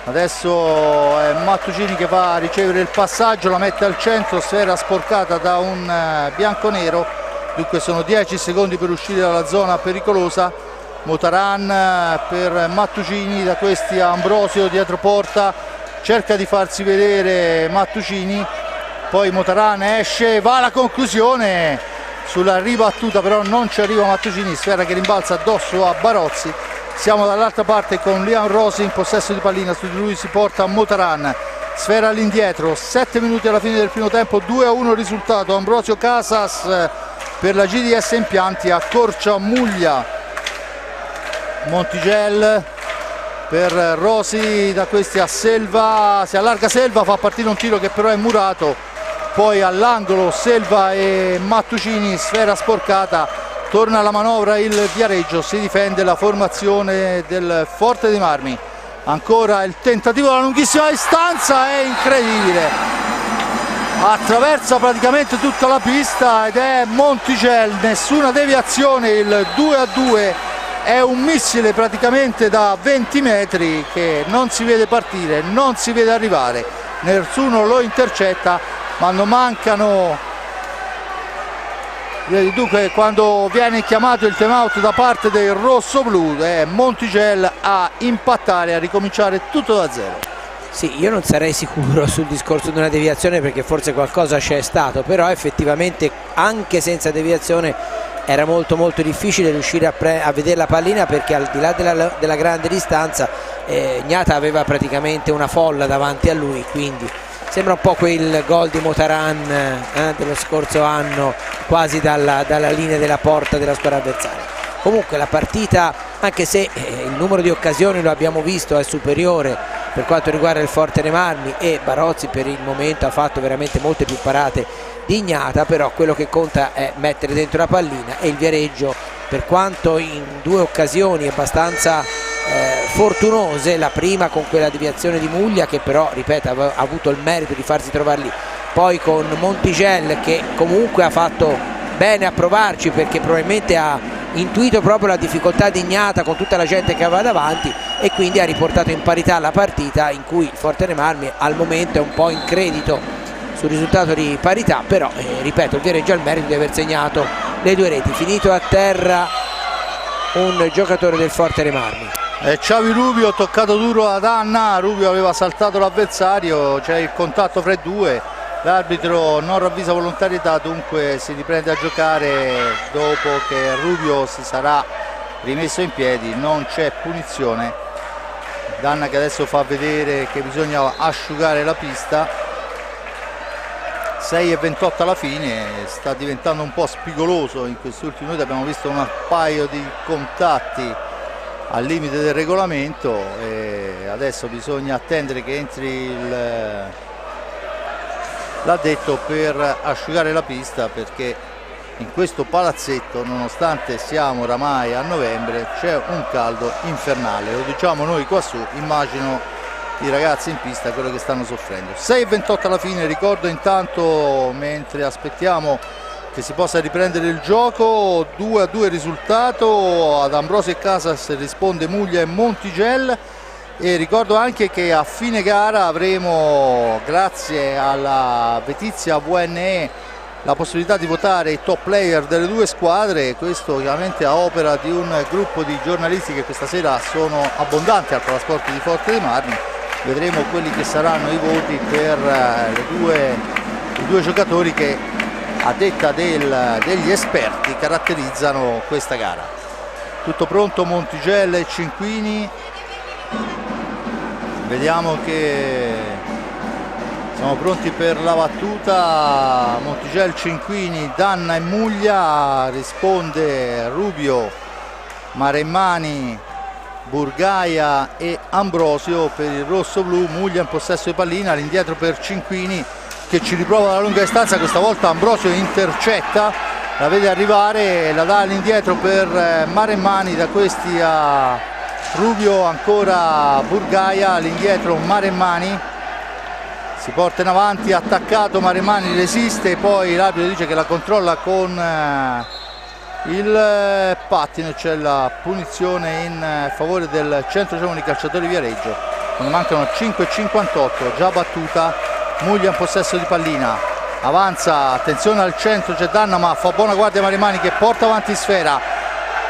[SPEAKER 1] Adesso è Mattucini che va a ricevere il passaggio, la mette al centro, sfera sporcata da un bianconero, dunque sono 10 secondi per uscire dalla zona pericolosa. Motaran per Mattucini, da questi a Ambrosio dietro porta, cerca di farsi vedere Mattucini, poi Motaran esce, va alla conclusione sulla ribattuta, però non ci arriva Mattucini, sfera che rimbalza addosso a Barozzi. Siamo dall'altra parte con Liam Rosi in possesso di pallina, su di lui si porta Motaran, sfera all'indietro, 7 minuti alla fine del primo tempo, 2-1 il risultato. Ambrosio Casas per la GDS Impianti accorcia Muglia. Montigel per Rosi, da questi a Selva, si allarga Selva, fa partire un tiro che però è murato, poi all'angolo Selva e Mattucini, sfera sporcata. Torna alla manovra il Viareggio, si difende la formazione del Forte dei Marmi. Ancora il tentativo dalla lunghissima distanza, è incredibile, attraversa praticamente tutta la pista ed è Montigel, nessuna deviazione, il 2-2 è un missile praticamente da 20 metri che non si vede partire, non si vede arrivare, nessuno lo intercetta, ma non mancano. Dunque quando viene chiamato il time out da parte del rosso-blu è Montigel a impattare, a ricominciare tutto da zero.
[SPEAKER 2] Sì, io non sarei sicuro sul discorso di una deviazione perché forse qualcosa c'è stato, però effettivamente anche senza deviazione era molto molto difficile riuscire a vedere la pallina, perché al di là della grande distanza Gnata aveva praticamente una folla davanti a lui, quindi sembra un po' quel gol di Motaran dello scorso anno, quasi dalla linea della porta della squadra avversaria. Comunque la partita, anche se il numero di occasioni lo abbiamo visto è superiore per quanto riguarda il Forte dei Marmi e Barozzi per il momento ha fatto veramente molte più parate di Gnata, però quello che conta è mettere dentro la pallina, e il Viareggio, per quanto in 2 occasioni abbastanza fortunose, la prima con quella deviazione di Muglia che però, ripeto, ha avuto il merito di farsi trovare lì, poi con Montigel che comunque ha fatto bene a provarci perché probabilmente ha intuito proprio la difficoltà di Gnata con tutta la gente che aveva davanti e quindi ha riportato in parità la partita, in cui il Forte dei Marmi al momento è un po' in credito sul risultato di parità, però ripeto, il Viareggio ha il merito di aver segnato le 2 reti. Finito a terra un giocatore del Forte dei Marmi.
[SPEAKER 1] Xavi Rubio, toccato duro ad Anna, Rubio aveva saltato l'avversario, c'è il contatto fra i due, l'arbitro non ravvisa volontarietà, dunque si riprende a giocare dopo che Rubio si sarà rimesso in piedi, non c'è punizione. Danna che adesso fa vedere che bisogna asciugare la pista. 6:28 alla fine, sta diventando un po' spigoloso in questi ultimi minuti, abbiamo visto un paio di contatti al limite del regolamento e adesso bisogna attendere che entri l'addetto per asciugare la pista, perché in questo palazzetto, nonostante siamo oramai a novembre, c'è un caldo infernale, lo diciamo noi qua su, immagino i ragazzi in pista quello che stanno soffrendo. 6:28 alla fine, ricordo intanto, mentre aspettiamo che si possa riprendere il gioco, 2-2 il risultato, ad Ambrosio e Casas risponde Muglia e Montigel, e ricordo anche che a fine gara avremo, grazie alla Vetizia VNE, la possibilità di votare i top player delle due squadre, questo chiaramente a opera di un gruppo di giornalisti che questa sera sono abbondanti al Palasport di Forte dei Marmi. Vedremo quelli che saranno i voti per i due giocatori che, a detta degli esperti, caratterizzano questa gara. Tutto pronto Montigel e Cinquini, vediamo che siamo pronti per la battuta. Montigel, Cinquini, Danna e Muglia, risponde Rubio, Maremmani, Burgaia e Ambrosio per il rosso-blu. Muglia in possesso di pallina, all'indietro per Cinquini che ci riprova dalla lunga distanza, questa volta Ambrosio intercetta, la vede arrivare, la dà all'indietro per Maremmani, da questi a Rubio, ancora Burgaia, all'indietro Maremmani, si porta in avanti, attaccato Maremmani, resiste, poi l'arbitro dice che la controlla con il pattino, c'è la punizione in favore del centro giovani calciatori Viareggio, quando mancano 5:58, già battuta. Muglia in possesso di pallina, avanza, attenzione al centro, c'è Danna ma fa buona guardia Maremmani che porta avanti sfera.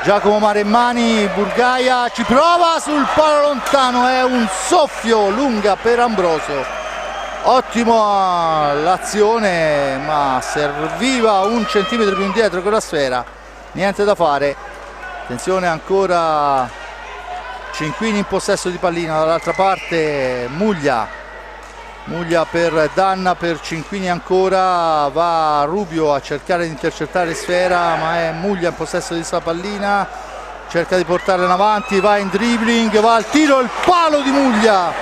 [SPEAKER 1] Giacomo Maremmani, Burgaia ci prova sul palo lontano, è un soffio, lunga per Ambrosio. Ottima l'azione, ma serviva un centimetro più indietro con la sfera, niente da fare. Attenzione ancora Cinquini in possesso di pallina, dall'altra parte Muglia per Danna, per Cinquini ancora, va Rubio a cercare di intercettare sfera, ma è Muglia in possesso di sta pallina, cerca di portarla in avanti, va in dribbling, va al tiro, il palo di Muglia,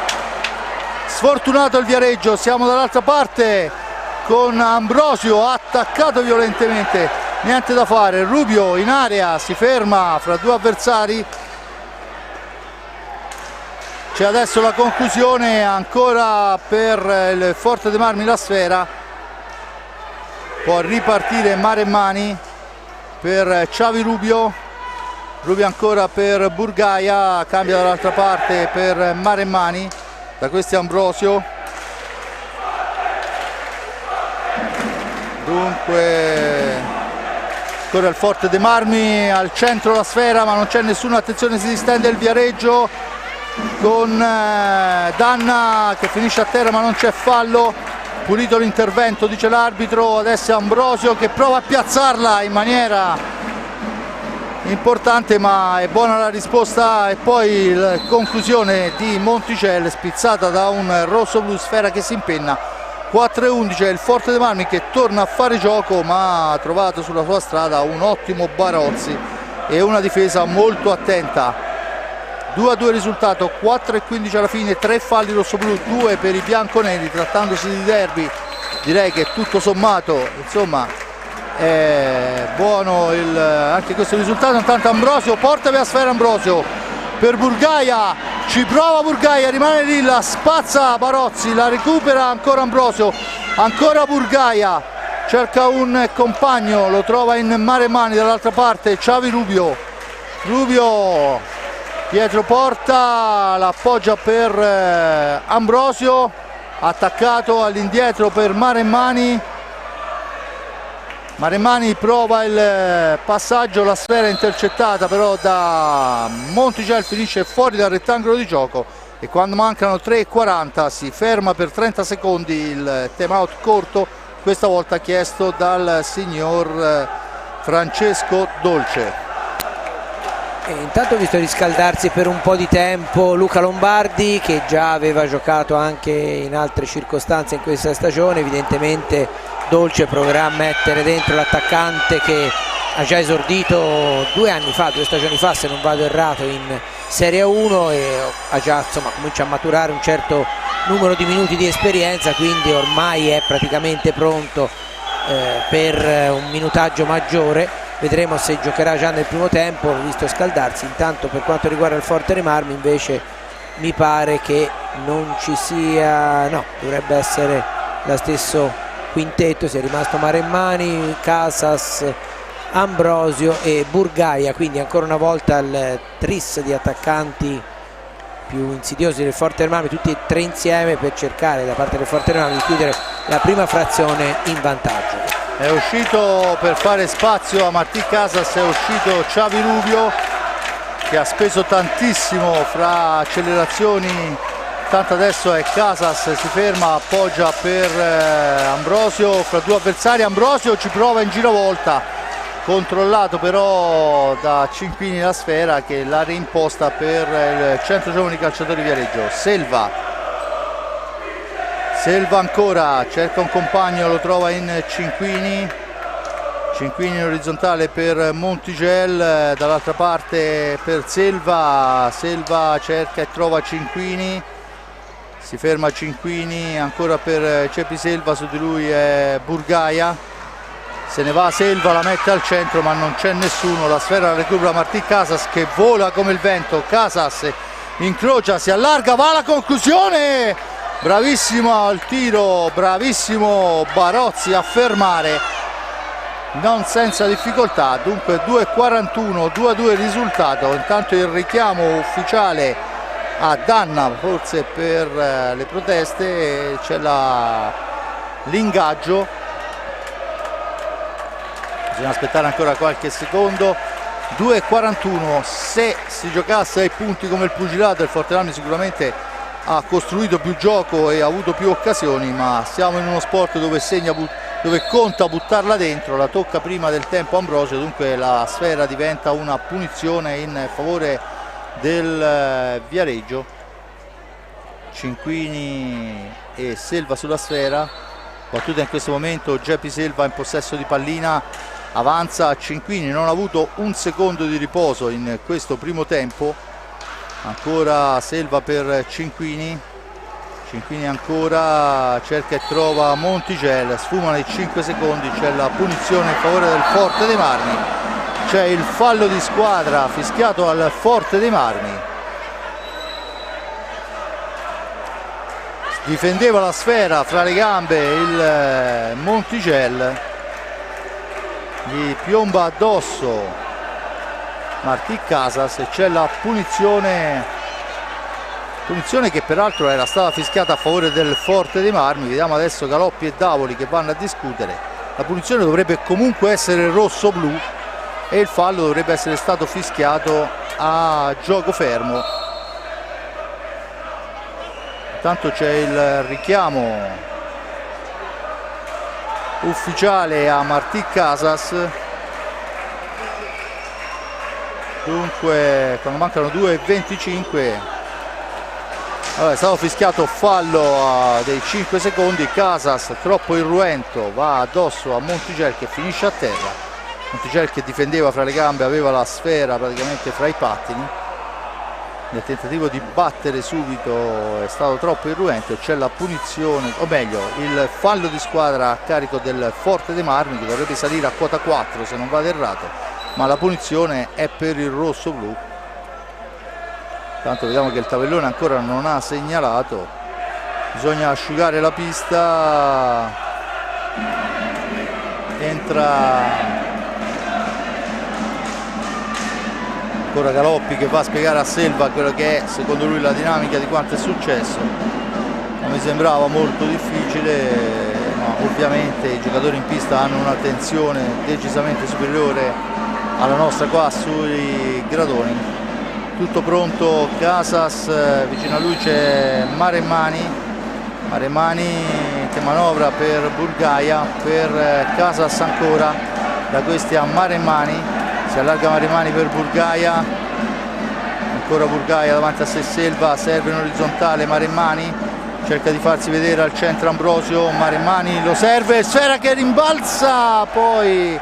[SPEAKER 1] sfortunato il Viareggio. Siamo dall'altra parte con Ambrosio attaccato violentemente, niente da fare. Rubio in area, si ferma fra due avversari, c'è adesso la conclusione, ancora per il Forte dei Marmi la sfera, può ripartire Maremmani per Xavi Rubio, Rubio ancora per Burgaia, cambia dall'altra parte per Maremmani, da questi Ambrosio. Dunque ancora il Forte dei Marmi, al centro la sfera ma non c'è nessuno, attenzione, si distende il Viareggio con Danna che finisce a terra ma non c'è fallo, pulito l'intervento dice l'arbitro. Adesso è Ambrosio che prova a piazzarla in maniera importante ma è buona la risposta, e poi la conclusione di Montigel spizzata da un rosso blu, sfera che si impenna. 4-11, è il Forte dei Marmi che torna a fare gioco ma ha trovato sulla sua strada un ottimo Barozzi e una difesa molto attenta. 2-2 risultato, 4:15 alla fine, 3 falli rossoblu, 2 per i bianconeri. Trattandosi di derby direi che tutto sommato insomma è buono anche questo risultato. Intanto Ambrosio porta via sfera, Ambrosio per Burgaia, ci prova Burgaia, rimane lì, la spazza Barozzi, la recupera ancora Ambrosio, ancora Burgaia, cerca un compagno, lo trova in Maremmani, dall'altra parte Xavi Rubio dietro porta, l'appoggia per Ambrosio, attaccato all'indietro per Maremmani, Maremmani prova il passaggio, la sfera intercettata però da Montigel, finisce fuori dal rettangolo di gioco e quando mancano 3:40 si ferma per 30 secondi il time out corto, questa volta chiesto dal signor Francesco Dolce.
[SPEAKER 2] Intanto ho visto riscaldarsi per un po' di tempo Luca Lombardi, che già aveva giocato anche in altre circostanze in questa stagione, evidentemente Dolce proverà a mettere dentro l'attaccante che ha già esordito 2 anni fa, 2 stagioni fa se non vado errato, in Serie 1 e ha già, insomma, comincia a maturare un certo numero di minuti di esperienza, quindi ormai è praticamente pronto per un minutaggio maggiore. Vedremo se giocherà già nel primo tempo, l'ho visto scaldarsi. Intanto per quanto riguarda il Forte dei Marmi invece mi pare che non ci sia, no, dovrebbe essere lo stesso quintetto, sia rimasto Maremmani, Casas, Ambrosio e Burgaia, quindi ancora una volta il tris di attaccanti più insidiosi del Forte dei Marmi, tutti e 3 insieme per cercare da parte del Forte dei Marmi di chiudere la prima frazione in vantaggio.
[SPEAKER 1] È uscito per fare spazio a Martí Casas, è uscito Xavi Rubio che ha speso tantissimo fra accelerazioni, tanto adesso è Casas, si ferma, appoggia per Ambrosio fra 2 avversari. Ambrosio ci prova in giravolta, controllato però da Cinquini la sfera che l'ha reimposta per il Centro Giovani Calciatori Viareggio. Selva ancora, cerca un compagno, lo trova in Cinquini in orizzontale per Montigel, dall'altra parte per Selva cerca e trova Cinquini, si ferma Cinquini, ancora per Cepi Selva, su di lui è Burgaia, se ne va Selva, la mette al centro ma non c'è nessuno, la sfera la recupera Martí Casas che vola come il vento. Casas incrocia, si allarga, va alla conclusione, bravissimo al tiro, bravissimo Barozzi a fermare non senza difficoltà. Dunque 2:41, 2-2 il risultato. Intanto il richiamo ufficiale a danna forse per le proteste, c'è l'ingaggio, bisogna aspettare ancora qualche secondo. 2:41, se si giocasse ai punti come il pugilato il Forte dei Marmi sicuramente ha costruito più gioco e ha avuto più occasioni, ma siamo in uno sport dove conta buttarla dentro. La tocca prima del tempo Ambrosio, dunque la sfera diventa una punizione in favore del Viareggio. Cinquini e Selva sulla sfera, battuta in questo momento Geppi Selva in possesso di pallina, avanza Cinquini, non ha avuto un secondo di riposo in questo primo tempo. Ancora Selva per Cinquini ancora, cerca e trova Montigel, sfumano i 5 secondi, c'è la punizione in favore del Forte dei Marmi, c'è il fallo di squadra fischiato al Forte dei Marmi. Difendeva la sfera fra le gambe il Montigel, gli piomba addosso Martí Casas e c'è la punizione che peraltro era stata fischiata a favore del Forte dei Marmi. Vediamo adesso Galoppi e Davoli che vanno a discutere. La punizione dovrebbe comunque essere rosso-blu e il fallo dovrebbe essere stato fischiato a gioco fermo. Intanto c'è il richiamo ufficiale a Martí Casas. Dunque quando mancano 2:25 è stato fischiato fallo dei 5 secondi. Casas troppo irruento, va addosso a Montigel che finisce a terra. Montigel che difendeva fra le gambe, aveva la sfera praticamente fra i pattini, nel tentativo di battere subito è stato troppo irruento. C'è la punizione, o meglio il fallo di squadra a carico del Forte dei Marmi che dovrebbe salire a quota 4 se non vado errato, ma la punizione è per il rosso-blu. Tanto vediamo che il tabellone ancora non ha segnalato, bisogna asciugare la pista. Entra ancora Galoppi che va a spiegare a Selva quello che è secondo lui la dinamica di quanto è successo. Non mi sembrava molto difficile, ma ovviamente i giocatori in pista hanno una tensione decisamente superiore alla nostra qua sui gradoni. Tutto pronto, Casas, vicino a lui c'è Maremmani che manovra per Burgaia, per Casas ancora, da questi a Maremmani, si allarga Maremmani per Burgaia, ancora Burgaia davanti a sé Selva, serve in orizzontale Maremmani, cerca di farsi vedere al centro Ambrosio, Maremmani lo serve, sfera che rimbalza poi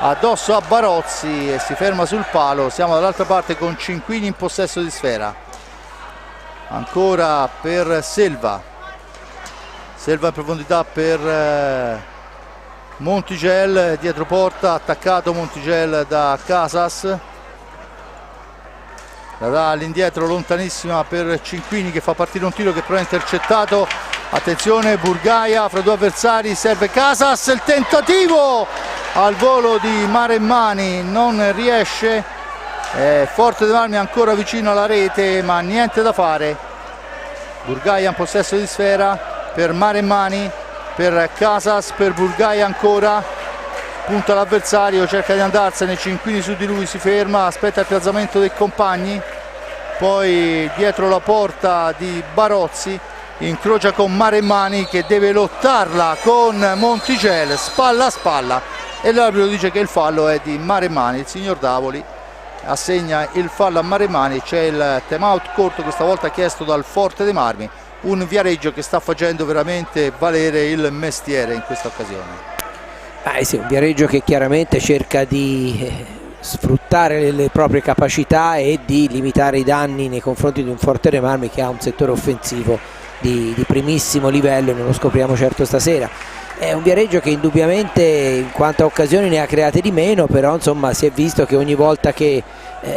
[SPEAKER 1] addosso a Barozzi e si ferma sul palo. Siamo dall'altra parte con Cinquini in possesso di sfera, ancora per Selva in profondità per Montigel, dietro porta, attaccato Montigel da Casas, la dà all'indietro lontanissima per Cinquini che fa partire un tiro che però è intercettato. Attenzione, Burgaia fra due avversari, serve Casas, il tentativo al volo di Maremmani non riesce, Forte dei Marmi ancora vicino alla rete ma niente da fare. Burgaia in possesso di sfera per Maremmani, per Casas, per Burgaia ancora, punta l'avversario, cerca di andarsene, Cinquini su di lui, si ferma, aspetta il piazzamento dei compagni, poi dietro la porta di Barozzi, incrocia con Maremmani che deve lottarla con Montigel spalla a spalla e l'arbitro dice che il fallo è di Maremmani. Il signor Davoli assegna il fallo a Maremmani, c'è il time out corto questa volta chiesto dal Forte dei Marmi, un Viareggio che sta facendo veramente valere il mestiere in questa occasione.
[SPEAKER 2] Sì, un Viareggio che chiaramente cerca di sfruttare le proprie capacità e di limitare i danni nei confronti di un Forte dei Marmi che ha un settore offensivo di primissimo livello, e non lo scopriamo certo stasera. È un Viareggio che indubbiamente in quanto a occasioni ne ha create di meno, però insomma si è visto che ogni volta che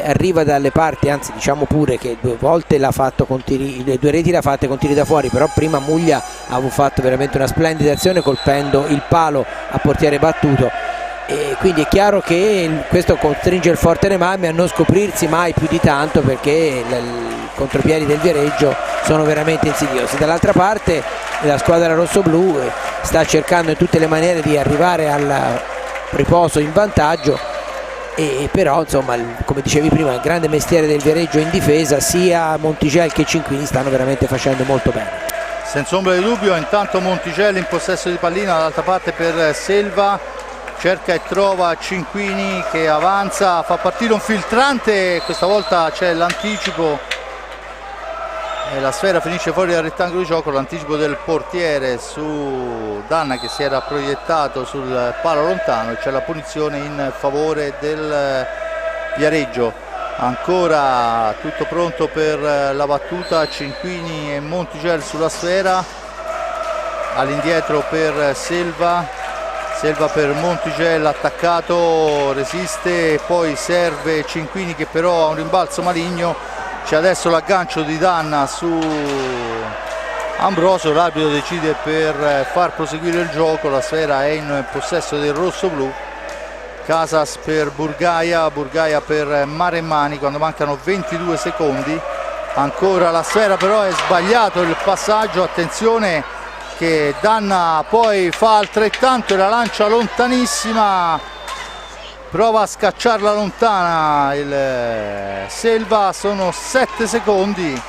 [SPEAKER 2] arriva dalle parti, anzi diciamo pure che due volte l'ha fatto con tiri, le due reti l'ha fatte con tiri da fuori, però prima Muglia ha fatto veramente una splendida azione colpendo il palo a portiere battuto, e quindi è chiaro che questo costringe il Forte dei Marmi a non scoprirsi mai più di tanto, perché i contropiedi del Viareggio sono veramente insidiosi. Dall'altra parte la squadra rossoblù sta cercando in tutte le maniere di arrivare al riposo in vantaggio, e però insomma come dicevi prima il grande mestiere del Viareggio in difesa, sia Montigel che Cinquini stanno veramente facendo molto bene.
[SPEAKER 1] Senza ombra di dubbio. Intanto Montigel in possesso di pallina dall'altra parte per Selva, cerca e trova Cinquini che avanza, fa partire un filtrante, questa volta c'è l'anticipo e la sfera finisce fuori dal rettangolo di gioco, l'anticipo del portiere su Danna che si era proiettato sul palo lontano, e c'è la punizione in favore del Viareggio. Ancora tutto pronto per la battuta, Cinquini e Montigel sulla sfera, all'indietro per Selva per Montigel, attaccato, resiste, poi serve Cinquini che però ha un rimbalzo maligno. C'è adesso l'aggancio di Danna su Ambrosio, l'arbitro decide per far proseguire il gioco, la sfera è in possesso del rossoblù. Casas per Burgaia per Maremmani quando mancano 22 secondi, ancora la sfera, però è sbagliato il passaggio, attenzione che Danna poi fa altrettanto e la lancia lontanissima, prova a scacciarla lontana il Selva, sono 7 secondi,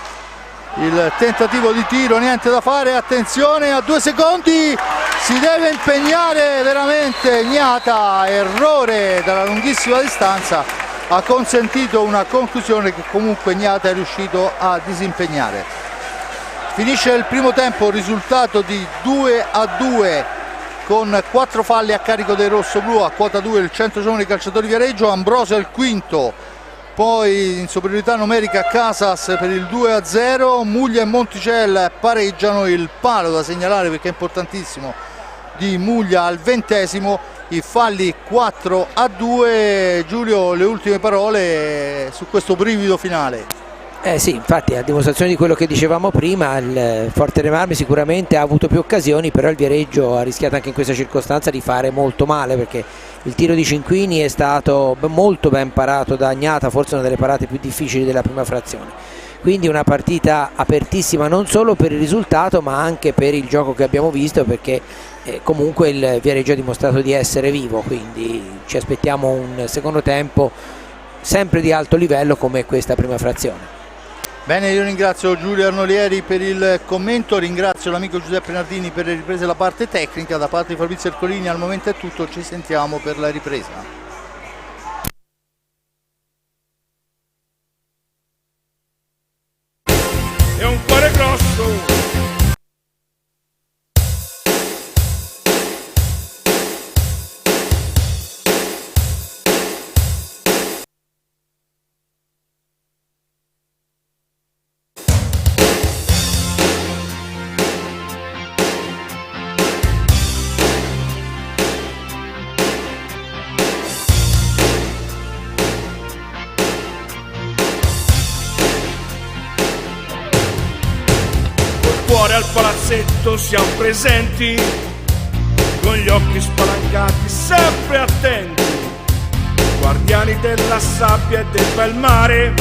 [SPEAKER 1] il tentativo di tiro, niente da fare, attenzione a 2 secondi, si deve impegnare veramente Gnata, errore dalla lunghissima distanza, ha consentito una conclusione che comunque Gnata è riuscito a disimpegnare. Finisce il primo tempo, risultato di 2-2 con 4 falli a carico dei rossoblù, a quota 2 il Centro Giovani Calciatori Viareggio, Ambrosio al quinto, poi in superiorità numerica Casas per il 2-0, Muglia e Montigel pareggiano, il palo da segnalare perché è importantissimo di Muglia al 20°, i falli 4-2. Giulio, le ultime parole su questo brivido finale.
[SPEAKER 2] Sì, infatti a dimostrazione di quello che dicevamo prima, il Forte dei Marmi sicuramente ha avuto più occasioni, però il Viareggio ha rischiato anche in questa circostanza di fare molto male, perché il tiro di Cinquini è stato molto ben parato da Gnata, forse una delle parate più difficili della prima frazione. Quindi una partita apertissima non solo per il risultato ma anche per il gioco che abbiamo visto, perché comunque il Viareggio ha dimostrato di essere vivo, quindi ci aspettiamo un secondo tempo sempre di alto livello come questa prima frazione.
[SPEAKER 1] Bene, io ringrazio Giulio Arnolieri per il commento, ringrazio l'amico Giuseppe Nardini per le riprese della parte tecnica, da parte di Fabrizio Ercolini al momento è tutto, ci sentiamo per la ripresa.
[SPEAKER 3] fuori al palazzetto siamo presenti, con gli occhi spalancati, sempre attenti, guardiani della sabbia e del bel mare,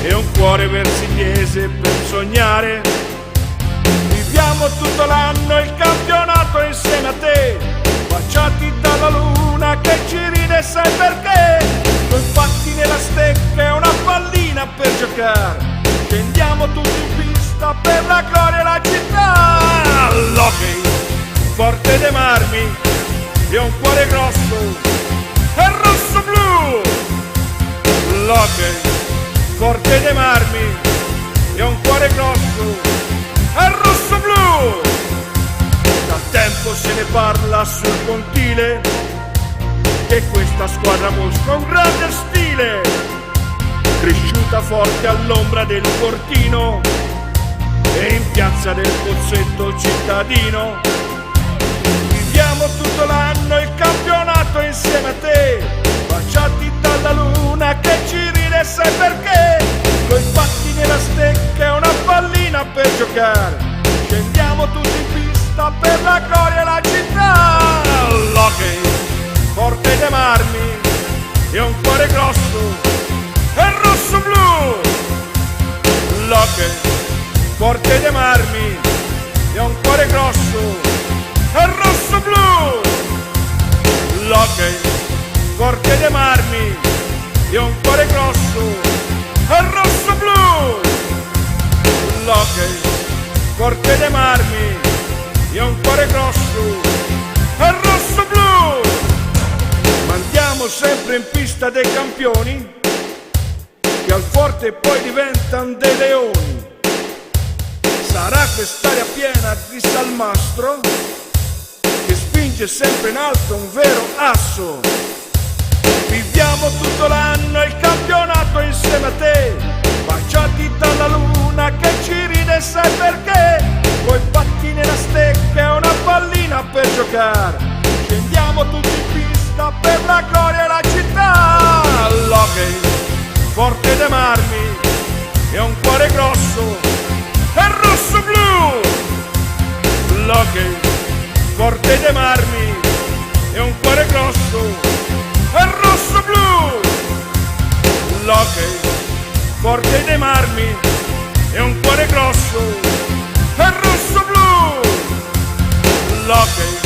[SPEAKER 3] e un cuore versigliese per sognare. Viviamo tutto l'anno il campionato insieme a te, baciati dalla luna che ci ride, sai perché? Coi fatti nella stecca e una pallina per giocare, scendiamo tutti in pista per la gloria e la città. L'hockey, forte dei marmi, e un cuore grosso, è rosso-blu. L'hockey, forte dei marmi, e un cuore grosso, è rosso-blu. Da tempo se ne parla sul pontile, che questa squadra mostra un grande stile, cresciuta forte all'ombra del fortino e in piazza del Pozzetto cittadino. Viviamo tutto l'anno il campionato insieme a te, baciati dalla luna che ci ride, sai perché? Coi fatti nella stecca e una pallina per giocare, scendiamo tutti in pista per la gloria e la città. L'hockey, forte dei marmi, e un cuore grosso, è rosso-blu. L'hockey, forte dei marmi, e un cuore grosso, è rosso-blu. L'hockey, forte dei marmi, e un cuore grosso, è rosso-blu. L'hockey, forte dei marmi, e un cuore grosso, è rosso-blu. Mandiamo sempre in pista dei campioni, che al forte poi diventano dei leoni. Sarà quest'aria piena di salmastro che spinge sempre in alto un vero asso. Viviamo tutto l'anno il campionato insieme a te, baciati dalla luna che ci ride, sai perché? Coi patti nella stecca e una pallina per giocare, scendiamo tutti in pista per la gloria e la città. L'hockey, forte dei marmi, e un cuore grosso, è rosso-blu. L'hockey, forte dei marmi, e un cuore grosso, è rosso-blu. L'hockey, forte dei marmi, e un cuore grosso, è rosso-blu. L'hockey,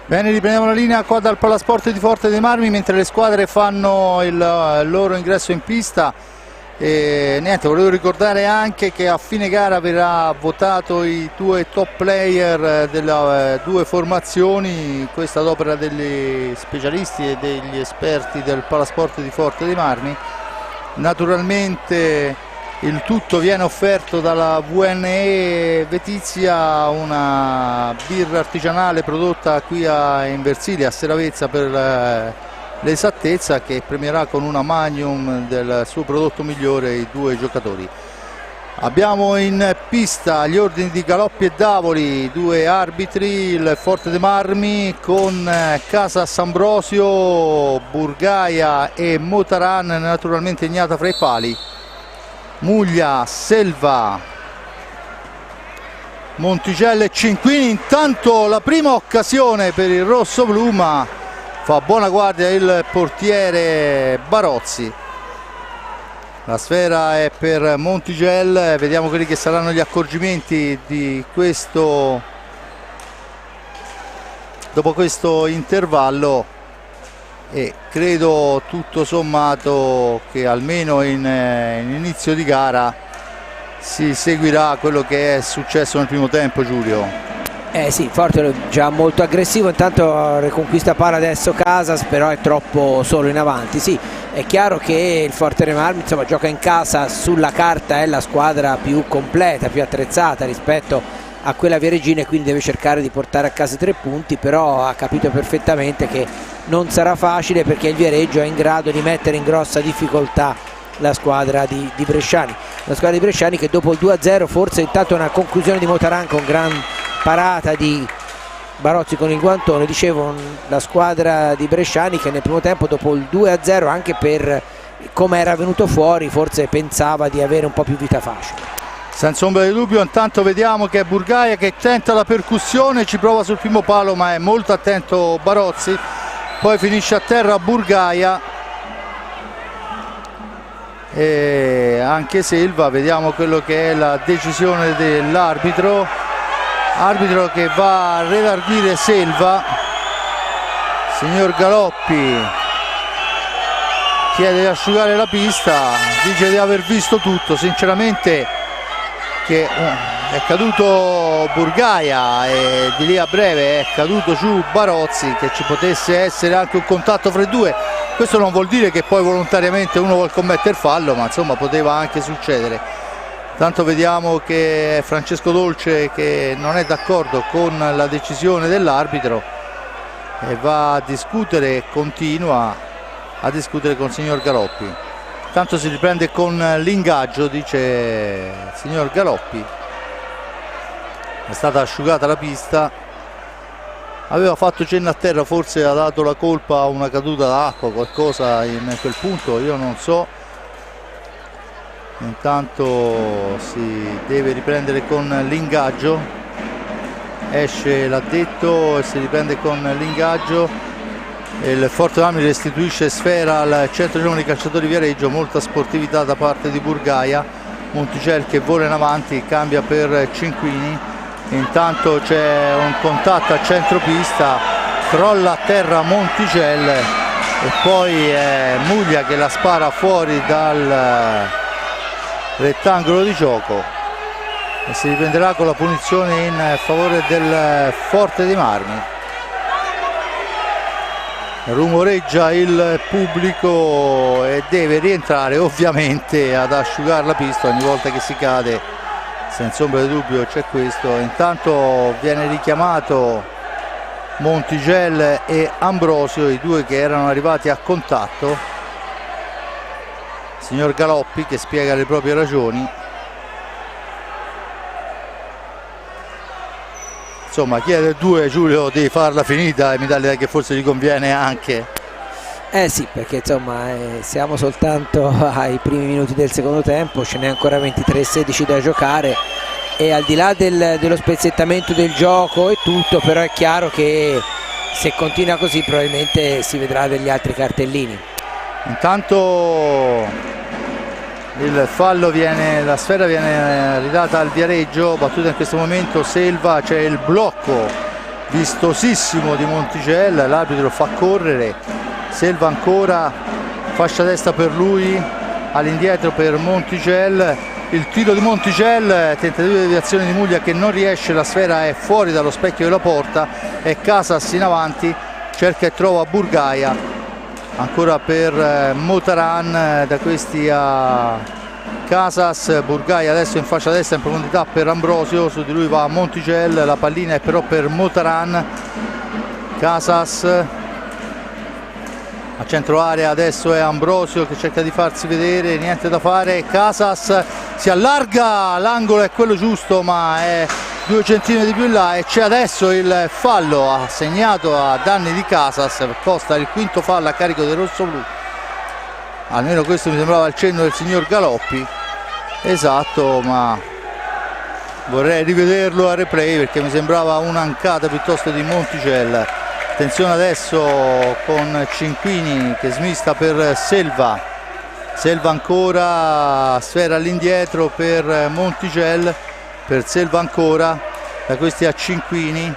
[SPEAKER 1] Bene, riprendiamo la linea qua dal Palasport di Forte dei Marmi mentre le squadre fanno il loro ingresso in pista. E niente, volevo ricordare anche che a fine gara verrà votato i due top player delle due formazioni, questa ad opera degli specialisti e degli esperti del Palasport di Forte dei Marmi. Naturalmente il tutto viene offerto dalla VNE Vetizia, una birra artigianale prodotta qui in Versilia, a Seravezza per l'esattezza, che premierà con una Magnum del suo prodotto migliore i due giocatori. Abbiamo in pista gli ordini di Galoppi e Davoli, due arbitri, il Forte dei Marmi con Casa S'Ambrosio, Burgaia e Motaran naturalmente ignata fra i pali. Muglia, Selva, Monticello e Cinquini. Intanto la prima occasione per il rosso-blu, ma fa buona guardia il portiere Barozzi. La sfera è per Monticello, vediamo quelli che saranno gli accorgimenti di questo dopo questo intervallo. E credo tutto sommato che almeno in inizio di gara si seguirà quello che è successo nel primo tempo, Giulio.
[SPEAKER 2] Sì, Forte già molto aggressivo, intanto riconquista palla adesso Casas, però è troppo solo in avanti. Sì, è chiaro che il Forte dei Marmi insomma gioca in casa, sulla carta è la squadra più completa, più attrezzata rispetto a quella viareggina, e quindi deve cercare di portare a casa 3 punti, però ha capito perfettamente che non sarà facile, perché il Viareggio è in grado di mettere in grossa difficoltà la squadra di Bresciani. La squadra di Bresciani che dopo il 2-0, forse intanto una conclusione di Motaran con gran parata di Barozzi con il guantone, dicevo, la squadra di Bresciani che nel primo tempo dopo il 2-0, anche per come era venuto fuori, forse pensava di avere un po' più vita facile.
[SPEAKER 1] Senza ombra di dubbio. Intanto vediamo che è Burgaia che tenta la percussione, ci prova sul primo palo ma è molto attento Barozzi, poi finisce a terra Burgaia e anche Selva. Vediamo quello che è la decisione dell'arbitro, arbitro che va a redarguire Selva. Signor Galoppi chiede di asciugare la pista, dice di aver visto tutto, sinceramente che è caduto Burgaia e di lì a breve è caduto su Barozzi, che ci potesse essere anche un contatto fra i due. Questo non vuol dire che poi volontariamente uno vuol commettere fallo, ma insomma poteva anche succedere. Tanto vediamo che Francesco Dolce che non è d'accordo con la decisione dell'arbitro e va a discutere, continua a discutere con il signor Galoppi. Tanto si riprende con l'ingaggio, dice il signor Galoppi. È stata asciugata la pista, aveva fatto cenno a terra, forse ha dato la colpa a una caduta d'acqua, qualcosa in quel punto, io non so. Intanto si deve riprendere con l'ingaggio, esce l'addetto e si riprende con l'ingaggio. Il Forte Marmi restituisce sfera al centro giovani calciatori Viareggio, molta sportività da parte di Burgaia. Monticello che vola in avanti, cambia per Cinquini. Intanto c'è un contatto a centropista, crolla a terra Monticello e poi è Muglia che la spara fuori dal rettangolo di gioco e si riprenderà con la punizione in favore del Forte dei Marmi. Rumoreggia il pubblico e deve rientrare ovviamente ad asciugare la pista ogni volta che si cade, senza ombra di dubbio c'è questo. Intanto viene richiamato Monticello e Ambrosio, i due che erano arrivati a contatto. Signor Galoppi che spiega le proprie ragioni. Insomma, chiede 2, Giulio, di farla finita e mi dà l'idea che forse gli conviene anche.
[SPEAKER 2] Sì, perché insomma siamo soltanto ai primi minuti del secondo tempo, ce n'è ancora 23-16 da giocare e al di là dello spezzettamento del gioco e tutto, però è chiaro che se continua così probabilmente si vedrà degli altri cartellini.
[SPEAKER 1] Intanto il fallo la sfera viene ridata al Viareggio, battuta in questo momento Selva, c'è il blocco vistosissimo di Monticelli, l'arbitro fa correre, Selva ancora, fascia destra per lui, all'indietro per Monticelli, il tiro di Monticelli, tentativo di deviazione di Muglia che non riesce, la sfera è fuori dallo specchio della porta, e Casas in avanti, cerca e trova Burgaia, ancora per Motaran, da questi a Casas, Burgaia adesso in fascia destra in profondità per Ambrosio, su di lui va Monticelli, la pallina è però per Motaran, Casas a centro area, adesso è Ambrosio che cerca di farsi vedere, niente da fare, Casas si allarga, l'angolo è quello giusto ma è 2 centimetri più in là, e c'è adesso il fallo assegnato a danni di Casas, costa il quinto fallo a carico del rossoblu, almeno questo mi sembrava il cenno del signor Galoppi, esatto, ma vorrei rivederlo a replay perché mi sembrava un'ancata piuttosto di Monticelli. Attenzione adesso con Cinquini che smista per Selva, Selva ancora, sfera all'indietro per Monticelli, per Selva ancora, da questi a Cinquini,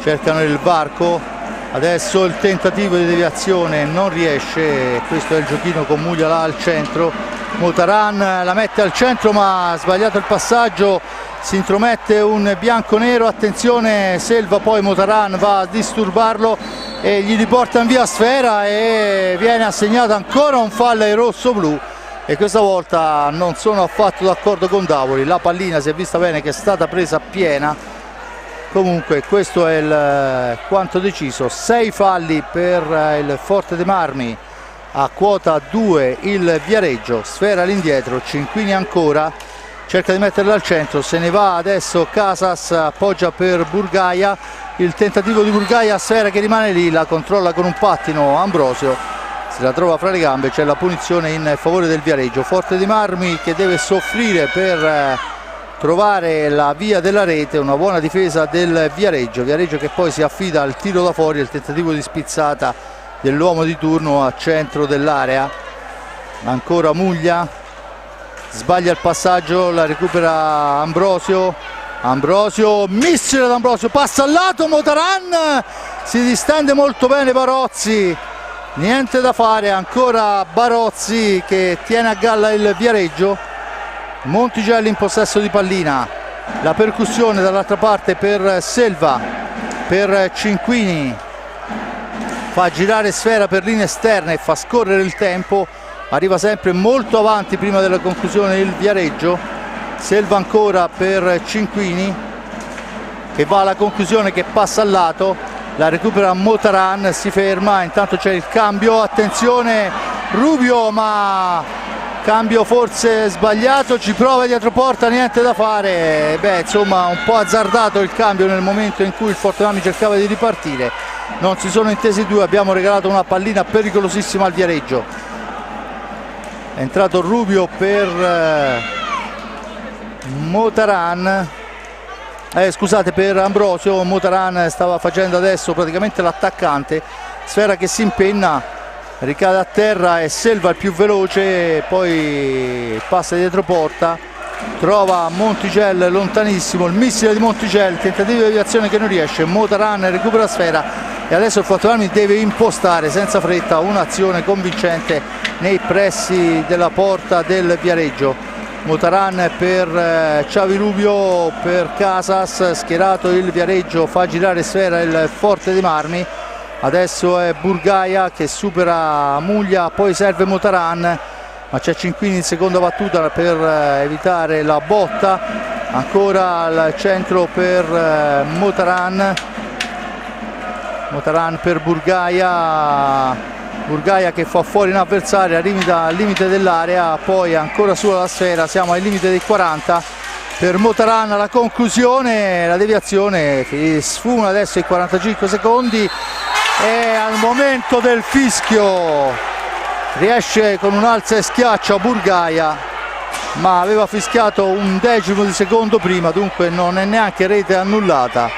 [SPEAKER 1] cercano il varco, adesso il tentativo di deviazione non riesce, questo è il giochino con Muglia là al centro, Motaran la mette al centro ma ha sbagliato il passaggio, si intromette un bianco-nero, attenzione Selva, poi Motaran va a disturbarlo e gli riporta in via sfera e viene assegnato ancora un fallo ai rosso-blu, e questa volta non sono affatto d'accordo con Davoli, la pallina si è vista bene che è stata presa piena, comunque questo è quanto deciso, 6 falli per il Forte dei Marmi, a quota 2 il Viareggio, sfera all'indietro, Cinquini ancora, cerca di metterla al centro, se ne va adesso Casas, appoggia per Burgaia, il tentativo di Burgaia, sfera che rimane lì, la controlla con un pattino Ambrosio, se la trova fra le gambe, c'è la punizione in favore del Viareggio, Forte dei Marmi che deve soffrire per trovare la via della rete, una buona difesa del Viareggio, Viareggio che poi si affida al tiro da fuori, il tentativo di spizzata dell'uomo di turno a centro dell'area, ancora Muglia, sbaglia il passaggio, la recupera Ambrosio, Ambrosio, missile d'Ambrosio, passa al lato, Motaran, si distende molto bene Barozzi, niente da fare, ancora Barozzi che tiene a galla il Viareggio, Monticelli in possesso di pallina, la percussione dall'altra parte per Selva, per Cinquini, fa girare sfera per linee esterne e fa scorrere il tempo, arriva sempre molto avanti prima della conclusione il Viareggio, Selva ancora per Cinquini che va alla conclusione, che passa al lato, la recupera Motaran, si ferma, intanto c'è il cambio, attenzione Rubio ma cambio forse sbagliato, ci prova dietro porta, niente da fare, beh insomma un po' azzardato il cambio nel momento in cui il Forte Marmi cercava di ripartire, non si sono intesi due, abbiamo regalato una pallina pericolosissima al Viareggio, è entrato Rubio per Motaran, scusate, per Ambrosio, Motaran stava facendo adesso praticamente l'attaccante, sfera che si impenna, ricade a terra e Selva il più veloce, poi passa dietro porta, trova Monticelli lontanissimo, il missile di Monticelli, tentativo di deviazione che non riesce, Motaran recupera la sfera e adesso il Forte Marmi deve impostare senza fretta un'azione convincente nei pressi della porta del Viareggio. Motaran per Xavi Rubio, per Casas, schierato il Viareggio, fa girare sfera il Forte dei Marmi, adesso è Burgaia che supera Muglia, poi serve Motaran ma c'è Cinquini in seconda battuta per evitare la botta, ancora al centro per Motaran, Motaran per Burgaia, Burgaia che fa fuori un avversario al limite dell'area, poi ancora sulla sfera, siamo al limite dei 40 per Motaran, la conclusione, la deviazione che sfuma adesso i 45 secondi e al momento del fischio riesce con un alza e schiaccia Burgaia, ma aveva fischiato un decimo di secondo prima, dunque non è neanche rete annullata,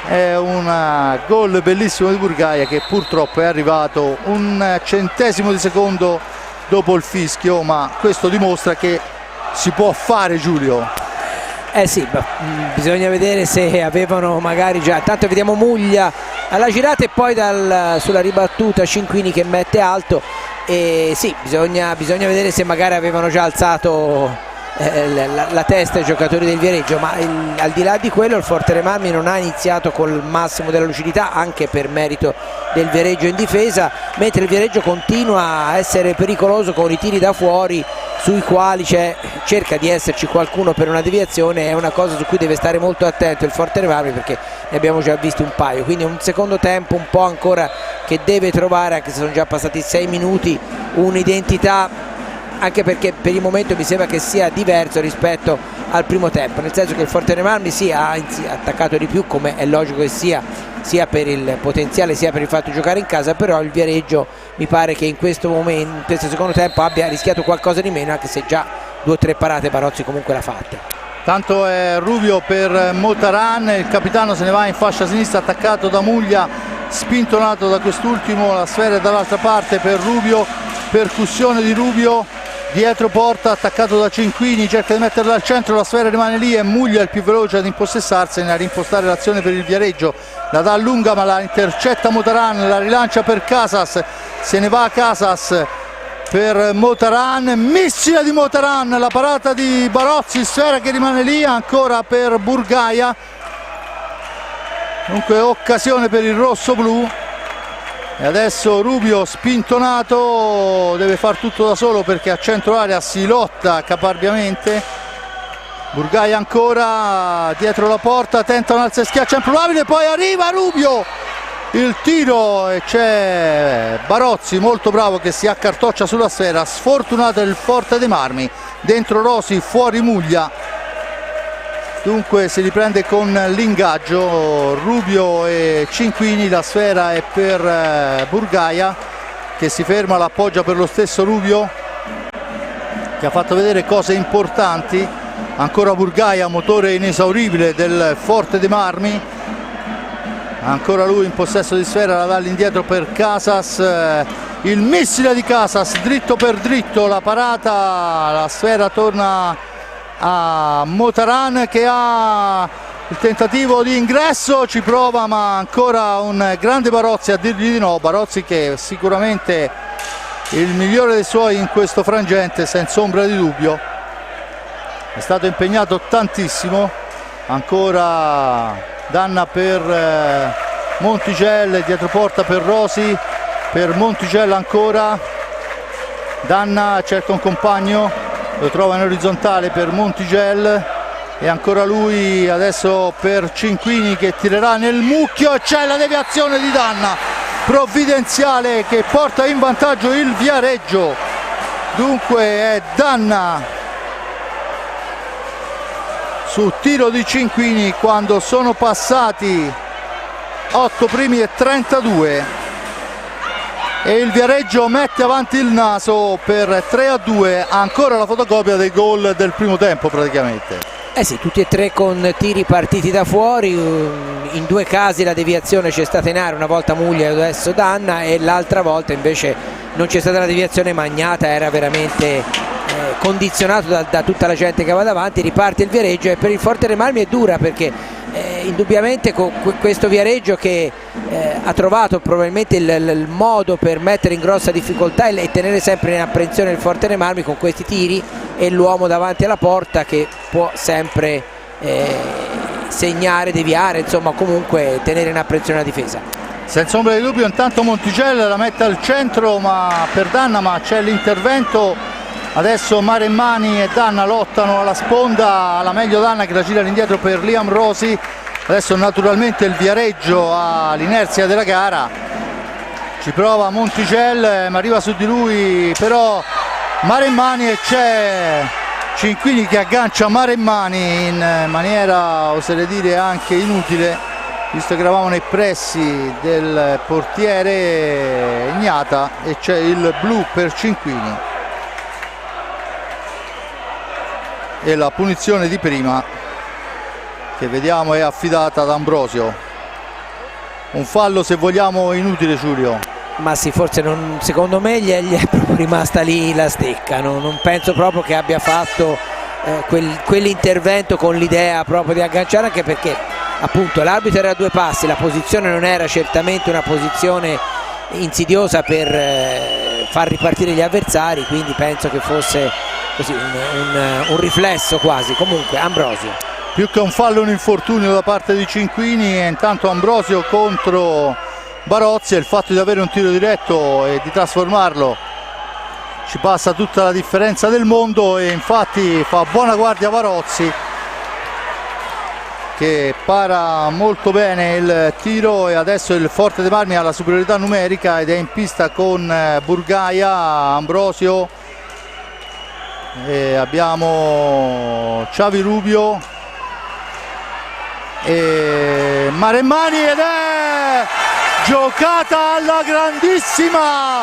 [SPEAKER 1] è un gol bellissimo di Burgaia che purtroppo è arrivato un centesimo di secondo dopo il fischio, ma questo dimostra che si può fare, Giulio.
[SPEAKER 2] Eh sì, bisogna vedere se avevano magari già, tanto vediamo Muglia alla girata e poi sulla ribattuta Cinquini che mette alto, e sì, bisogna vedere se magari avevano già alzato la testa ai giocatori del Viareggio, ma al di là di quello il Forte dei Marmi non ha iniziato col massimo della lucidità, anche per merito del Viareggio in difesa, mentre il Viareggio continua a essere pericoloso con i tiri da fuori, sui quali cerca di esserci qualcuno per una deviazione. È una cosa su cui deve stare molto attento il Forte dei Marmi, perché ne abbiamo già visti un paio, quindi un secondo tempo un po' ancora che deve trovare, anche se sono già passati 6 minuti, un'identità, anche perché per il momento mi sembra che sia diverso rispetto al primo tempo, nel senso che il Forte dei Marmi ha attaccato di più, come è logico che sia per il potenziale sia per il fatto di giocare in casa, però il Viareggio mi pare che in questo momento, in questo secondo tempo, abbia rischiato qualcosa di meno, anche se già 2 o 3 parate Barozzi comunque l'ha fatte.
[SPEAKER 1] Tanto è Rubio per Motaran, il capitano se ne va in fascia sinistra attaccato da Muglia, spintonato da quest'ultimo, la sfera è dall'altra parte per Rubio, percussione di Rubio, dietro porta attaccato da Cinquini, cerca di metterla al centro, la sfera rimane lì, è Muglia il più veloce ad impossessarsene, a rimpostare l'azione per il Viareggio, la dà lunga ma la intercetta Motaran, la rilancia per Casas, se ne va Casas per Motaran, missile di Motaran, la parata di Barozzi, sfera che rimane lì ancora per Burgaia, dunque occasione per il rosso-blu. E adesso Rubio spintonato, deve far tutto da solo perché a centro area si lotta caparbiamente. Burgaia ancora dietro la porta, tenta un alza e schiaccia improbabile, poi arriva Rubio, il tiro e c'è Barozzi molto bravo che si accartoccia sulla sfera, sfortunato il Forte dei Marmi, dentro Rosi, fuori Muglia. Dunque si riprende con l'ingaggio Rubio e Cinquini, la sfera è per Burgaia che si ferma, l'appoggia per lo stesso Rubio che ha fatto vedere cose importanti. Ancora Burgaia, motore inesauribile del Forte dei Marmi, ancora lui in possesso di sfera, la dà all'indietro per Casas, il missile di Casas dritto per dritto, la parata, la sfera torna a Motaran che ha il tentativo di ingresso, ci prova ma ancora un grande Barozzi a dirgli di no. Barozzi che è sicuramente il migliore dei suoi in questo frangente, senza ombra di dubbio, è stato impegnato tantissimo. Ancora Danna per Montigel, dietro porta per Rosi, per Montigel ancora Danna cerca un compagno, lo trova in orizzontale per Montigel e ancora lui adesso per Cinquini che tirerà nel mucchio e c'è la deviazione di Danna provvidenziale che porta in vantaggio il Viareggio. Dunque è Danna su tiro di Cinquini quando sono passati 8 primi e 32 e il Viareggio mette avanti il naso per 3-2, ancora la fotocopia dei gol del primo tempo praticamente.
[SPEAKER 2] Eh sì, tutti e tre con tiri partiti da fuori, in 2 casi la deviazione c'è stata in area, una volta Muglia e adesso Danna, e l'altra volta invece non c'è stata la deviazione, Magnata era veramente condizionato da tutta la gente che va davanti. Riparte il Viareggio e per il Forte dei Marmi è dura perché indubbiamente con questo Viareggio che ha trovato probabilmente il modo per mettere in grossa difficoltà e tenere sempre in apprensione il Forte dei Marmi con questi tiri, e l'uomo davanti alla porta che può sempre segnare, deviare, insomma comunque tenere in apprensione la difesa.
[SPEAKER 1] Senza ombra di dubbio intanto Montigel la mette al centro per Danna, ma c'è l'intervento. Adesso Maremmani e Danna lottano alla sponda, alla meglio Danna che la gira all'indietro per Liam Rosi. Adesso naturalmente il Viareggio ha l'inerzia della gara, ci prova Montigel ma arriva su di lui però Maremmani e c'è Cinquini che aggancia Maremmani in maniera oserei dire anche inutile, visto che eravamo nei pressi del portiere Ignata, e c'è il blu per Cinquini. E la punizione di prima che vediamo è affidata ad Ambrosio, un fallo se vogliamo inutile, Giulio.
[SPEAKER 2] Ma sì, forse non, secondo me gli è proprio rimasta lì la stecca, non penso proprio che abbia fatto quell'intervento con l'idea proprio di agganciare, anche perché appunto l'arbitro era a 2 passi, la posizione non era certamente una posizione insidiosa per far ripartire gli avversari, quindi penso che fosse così un riflesso quasi. Comunque Ambrosio,
[SPEAKER 1] più che un fallo, un infortunio da parte di Cinquini, e intanto Ambrosio contro Barozzi, e il fatto di avere un tiro diretto e di trasformarlo ci passa tutta la differenza del mondo, e infatti fa buona guardia Barozzi che para molto bene il tiro, e adesso il Forte dei Marmi ha la superiorità numerica ed è in pista con Burgaia, Ambrosio, e abbiamo Xavi Rubio e Maremmani, ed è giocata alla grandissima,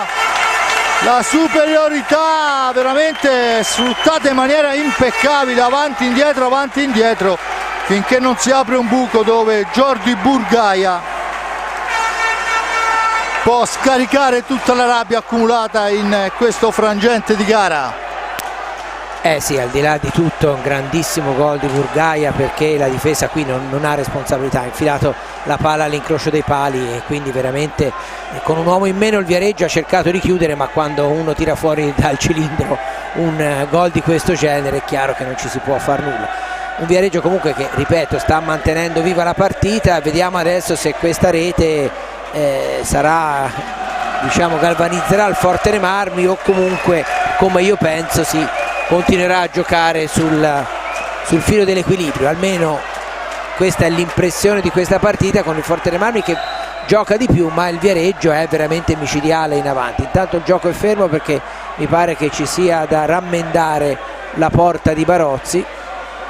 [SPEAKER 1] la superiorità veramente sfruttata in maniera impeccabile, avanti indietro, finché non si apre un buco dove Jordi Burgaia può scaricare tutta la rabbia accumulata in questo frangente di gara.
[SPEAKER 2] Sì, al di là di tutto un grandissimo gol di Burgaia, perché la difesa qui non ha responsabilità, ha infilato la palla all'incrocio dei pali, e quindi veramente con un uomo in meno il Viareggio ha cercato di chiudere, ma quando uno tira fuori dal cilindro un gol di questo genere è chiaro che non ci si può far nulla. Un Viareggio comunque che, ripeto, sta mantenendo viva la partita. Vediamo adesso se questa rete sarà, diciamo, galvanizzerà il Forte dei Marmi, o comunque, come io penso, si continuerà a giocare sul filo dell'equilibrio. Almeno questa è l'impressione di questa partita, con il Forte dei Marmi che gioca di più, ma il Viareggio è veramente micidiale in avanti. Intanto il gioco è fermo perché mi pare che ci sia da rammendare la porta di Barozzi.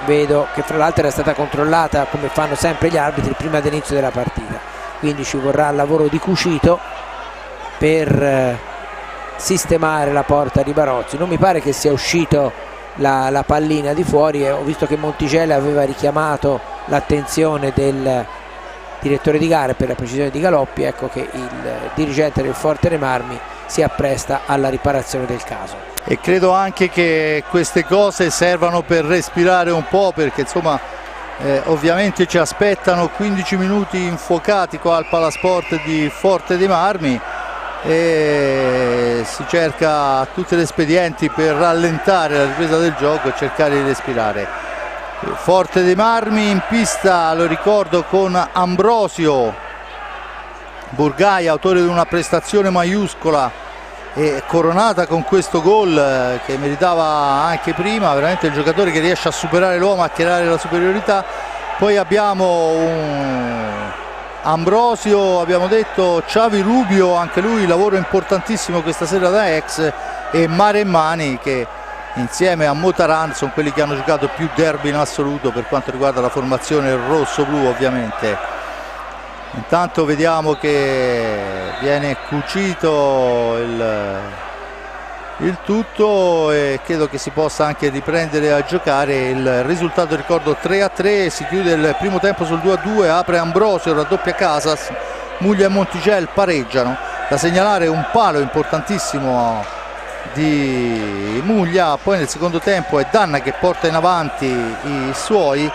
[SPEAKER 2] Vedo che fra l'altro era stata controllata, come fanno sempre gli arbitri, prima dell'inizio della partita, quindi ci vorrà il lavoro di cucito per sistemare la porta di Barozzi. Non mi pare che sia uscito la pallina di fuori, e ho visto che Monticelli aveva richiamato l'attenzione del direttore di gara, per la precisione di Galoppi. Ecco che il dirigente del Forte dei Marmi si appresta alla riparazione del caso.
[SPEAKER 1] E credo anche che queste cose servano per respirare un po', perché insomma ovviamente ci aspettano 15 minuti infuocati qua al Palasport di Forte dei Marmi, e si cerca tutti gli espedienti per rallentare la ripresa del gioco e cercare di respirare. Forte dei Marmi in pista, lo ricordo, con Ambrosio, Burgaia, autore di una prestazione maiuscola e coronata con questo gol che meritava anche prima, veramente il giocatore che riesce a superare l'uomo, a creare la superiorità. Poi abbiamo Ambrosio, abbiamo detto, Xavi Rubio, anche lui lavoro importantissimo questa sera da ex, e Maremmani, che insieme a Motaran sono quelli che hanno giocato più derby in assoluto per quanto riguarda la formazione rosso-blu ovviamente. Intanto vediamo che viene cucito il tutto, e credo che si possa anche riprendere a giocare. Il risultato, ricordo, 3-3, si chiude il primo tempo sul 2-2, apre Ambrosio, raddoppia Casas, Muglia e Monticelli pareggiano. Da segnalare un palo importantissimo di Muglia, poi nel secondo tempo è Danna che porta in avanti i suoi.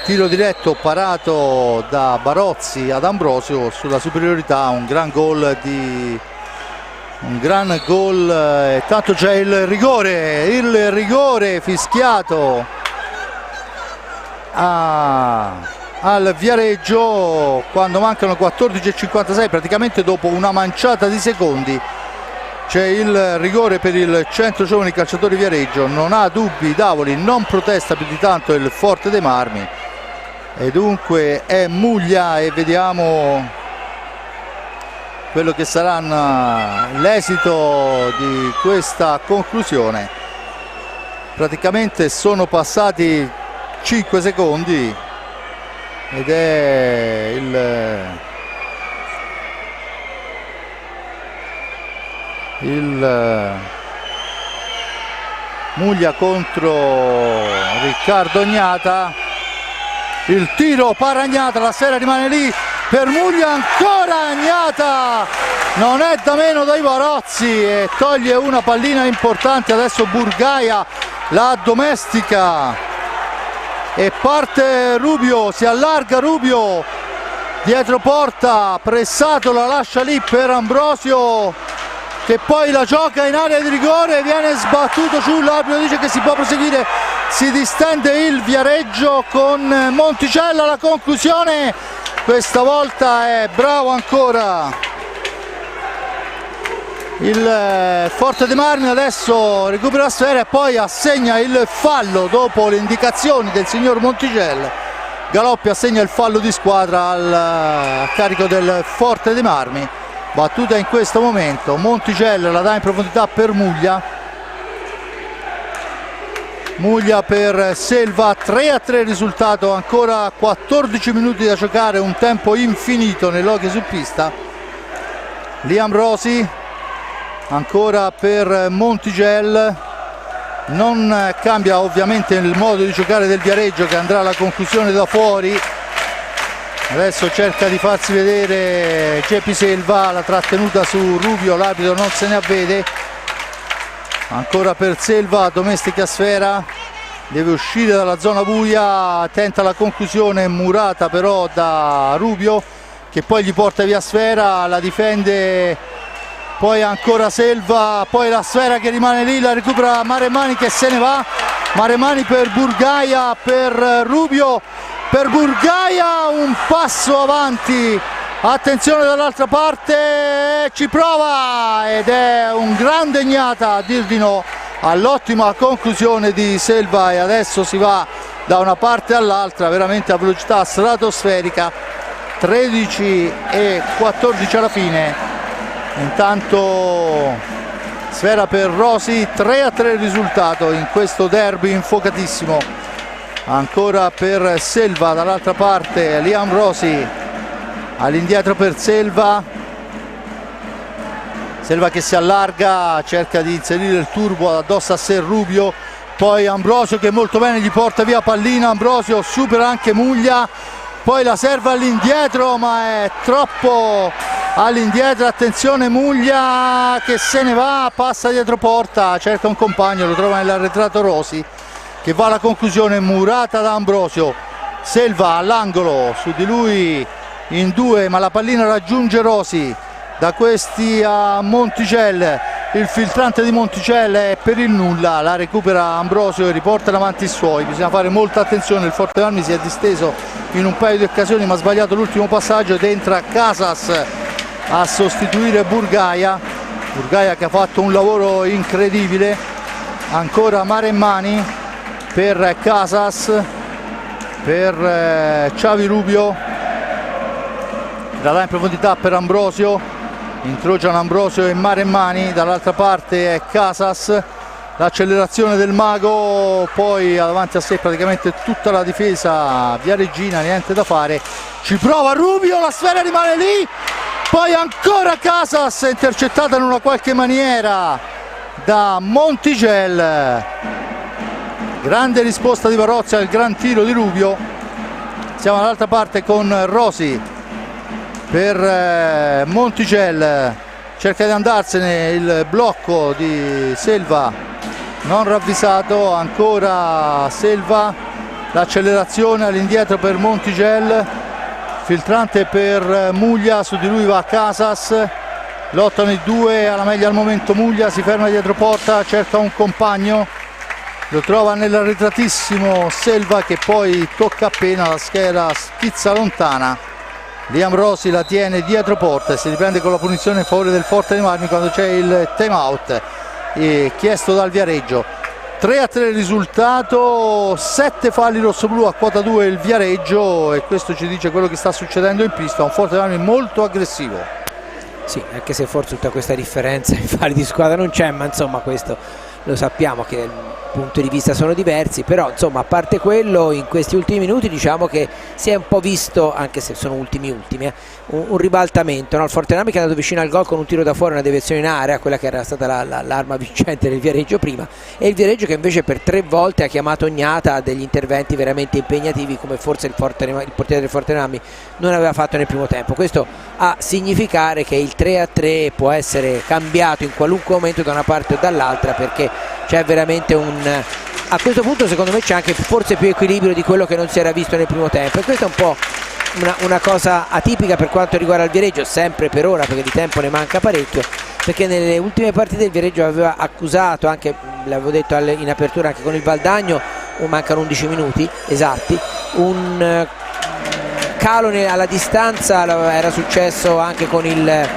[SPEAKER 1] Tiro diretto parato da Barozzi ad Ambrosio sulla superiorità, un gran gol, e tanto c'è il rigore fischiato al Viareggio quando mancano 14,56, praticamente dopo una manciata di secondi c'è il rigore per il Centro Giovani Calciatori Viareggio. Non ha dubbi Davoli, non protesta più di tanto il Forte dei Marmi, e dunque è Muglia, e vediamo quello che sarà l'esito di questa conclusione. Praticamente sono passati 5 secondi ed è il Muglia contro Riccardo Ognata. Il tiro Paragnata, la sfera rimane lì per Muglia, ancora Agnata, non è da meno dai Barozzi, e toglie una pallina importante. Adesso Burgaia la domestica e parte Rubio, si allarga Rubio dietro porta, pressato, la lascia lì per Ambrosio che poi la gioca in area di rigore, viene sbattuto giù, l'arbitro dice che si può proseguire, si distende il Viareggio con Monticella. La conclusione questa volta è bravo ancora il Forte dei Marmi, adesso recupera la sfera e poi assegna il fallo dopo le indicazioni del signor Monticella. Galoppi assegna il fallo di squadra a carico del Forte dei Marmi. Battuta in questo momento, Monticella la dà in profondità per Muglia per Selva, 3-3 risultato, ancora 14 minuti da giocare, un tempo infinito nell'hockey su pista. Liam Rosi ancora per Montigel, non cambia ovviamente il modo di giocare del Viareggio che andrà alla conclusione da fuori. Adesso cerca di farsi vedere Geppi Selva, la trattenuta su Rubio, l'arbitro non se ne avvede. Ancora per Selva, domestica sfera, deve uscire dalla zona buia, tenta la conclusione, murata però da Rubio che poi gli porta via sfera, la difende poi ancora Selva, poi la sfera che rimane lì, la recupera Maremmani che se ne va. Maremmani per Burgaia, per Rubio, per Burgaia, un passo avanti, attenzione dall'altra parte, ci prova ed è un gran degnata a dir di no all'ottima conclusione di Selva e adesso si va da una parte all'altra veramente a velocità stratosferica. 13 e 14 alla fine, intanto sfera per Rosi, 3-3 il risultato in questo derby infuocatissimo. Ancora per Selva, dall'altra parte Liam Rosi, all'indietro per Selva che si allarga, cerca di inserire il turbo addosso a sé Rubio, poi Ambrosio che molto bene gli porta via pallina, Ambrosio supera anche Muglia, poi la serve all'indietro ma è troppo all'indietro, attenzione Muglia che se ne va, passa dietro porta, cerca un compagno, lo trova nell'arretrato Rosi che va alla conclusione, murata da Ambrosio. Selva all'angolo, su di lui in due ma la pallina raggiunge Rosi, da questi a Monticel, il filtrante di Monticel è per il nulla, la recupera Ambrosio e riporta davanti i suoi. Bisogna fare molta attenzione, il Forte Marmi si è disteso in un paio di occasioni ma ha sbagliato l'ultimo passaggio ed entra Casas a sostituire Burgaia che ha fatto un lavoro incredibile. Ancora Maremmani per Casas, per Xavi Rubio, la dà in profondità per Ambrosio, incrociano Ambrosio e Maremmani, dall'altra parte è Casas, l'accelerazione del mago, poi davanti a sé praticamente tutta la difesa viareggina, niente da fare, ci prova Rubio, la sfera rimane lì, poi ancora Casas intercettata in una qualche maniera da Montigel. Grande risposta di Varozzi al gran tiro di Rubio. Siamo dall'altra parte con Rosi per Montigel, cerca di andarsene, il blocco di Selva non ravvisato, ancora Selva, l'accelerazione all'indietro per Montigel, filtrante per Muglia, su di lui va Casas, lottano i due, alla meglio al momento Muglia, si ferma dietro porta, cerca un compagno, lo trova nell'arretratissimo Selva che poi tocca appena, la schiera schizza lontana. Liam Rosi la tiene dietro porta e si riprende con la punizione in favore del Forte dei Marmi quando c'è il time out chiesto dal Viareggio. 3-3 il risultato, 7 falli rossoblù a quota 2 il Viareggio e questo ci dice quello che sta succedendo in pista, un Forte dei Marmi molto aggressivo.
[SPEAKER 2] Sì, anche se forse tutta questa differenza in falli di squadra non c'è, ma insomma questo lo sappiamo che punti di vista sono diversi, però insomma a parte quello in questi ultimi minuti diciamo che si è un po' visto, anche se sono ultimi un ribaltamento, no? Il Forte Marmi che è andato vicino al gol con un tiro da fuori, una deviazione in area, quella che era stata l'arma vincente del Viareggio prima, e il Viareggio che invece per 3 volte ha chiamato Ognata a degli interventi veramente impegnativi come forse il portiere del Forte Marmi non aveva fatto nel primo tempo. Questo a significare che il 3-3 può essere cambiato in qualunque momento da una parte o dall'altra, perché c'è veramente a questo punto secondo me c'è anche forse più equilibrio di quello che non si era visto nel primo tempo, e questo è un po' una cosa atipica per quanto riguarda il Viareggio, sempre per ora, perché di tempo ne manca parecchio, perché nelle ultime partite il Viareggio aveva accusato, anche l'avevo detto in apertura anche con il Valdagno, mancano 11 minuti esatti, un calo alla distanza, era successo anche con il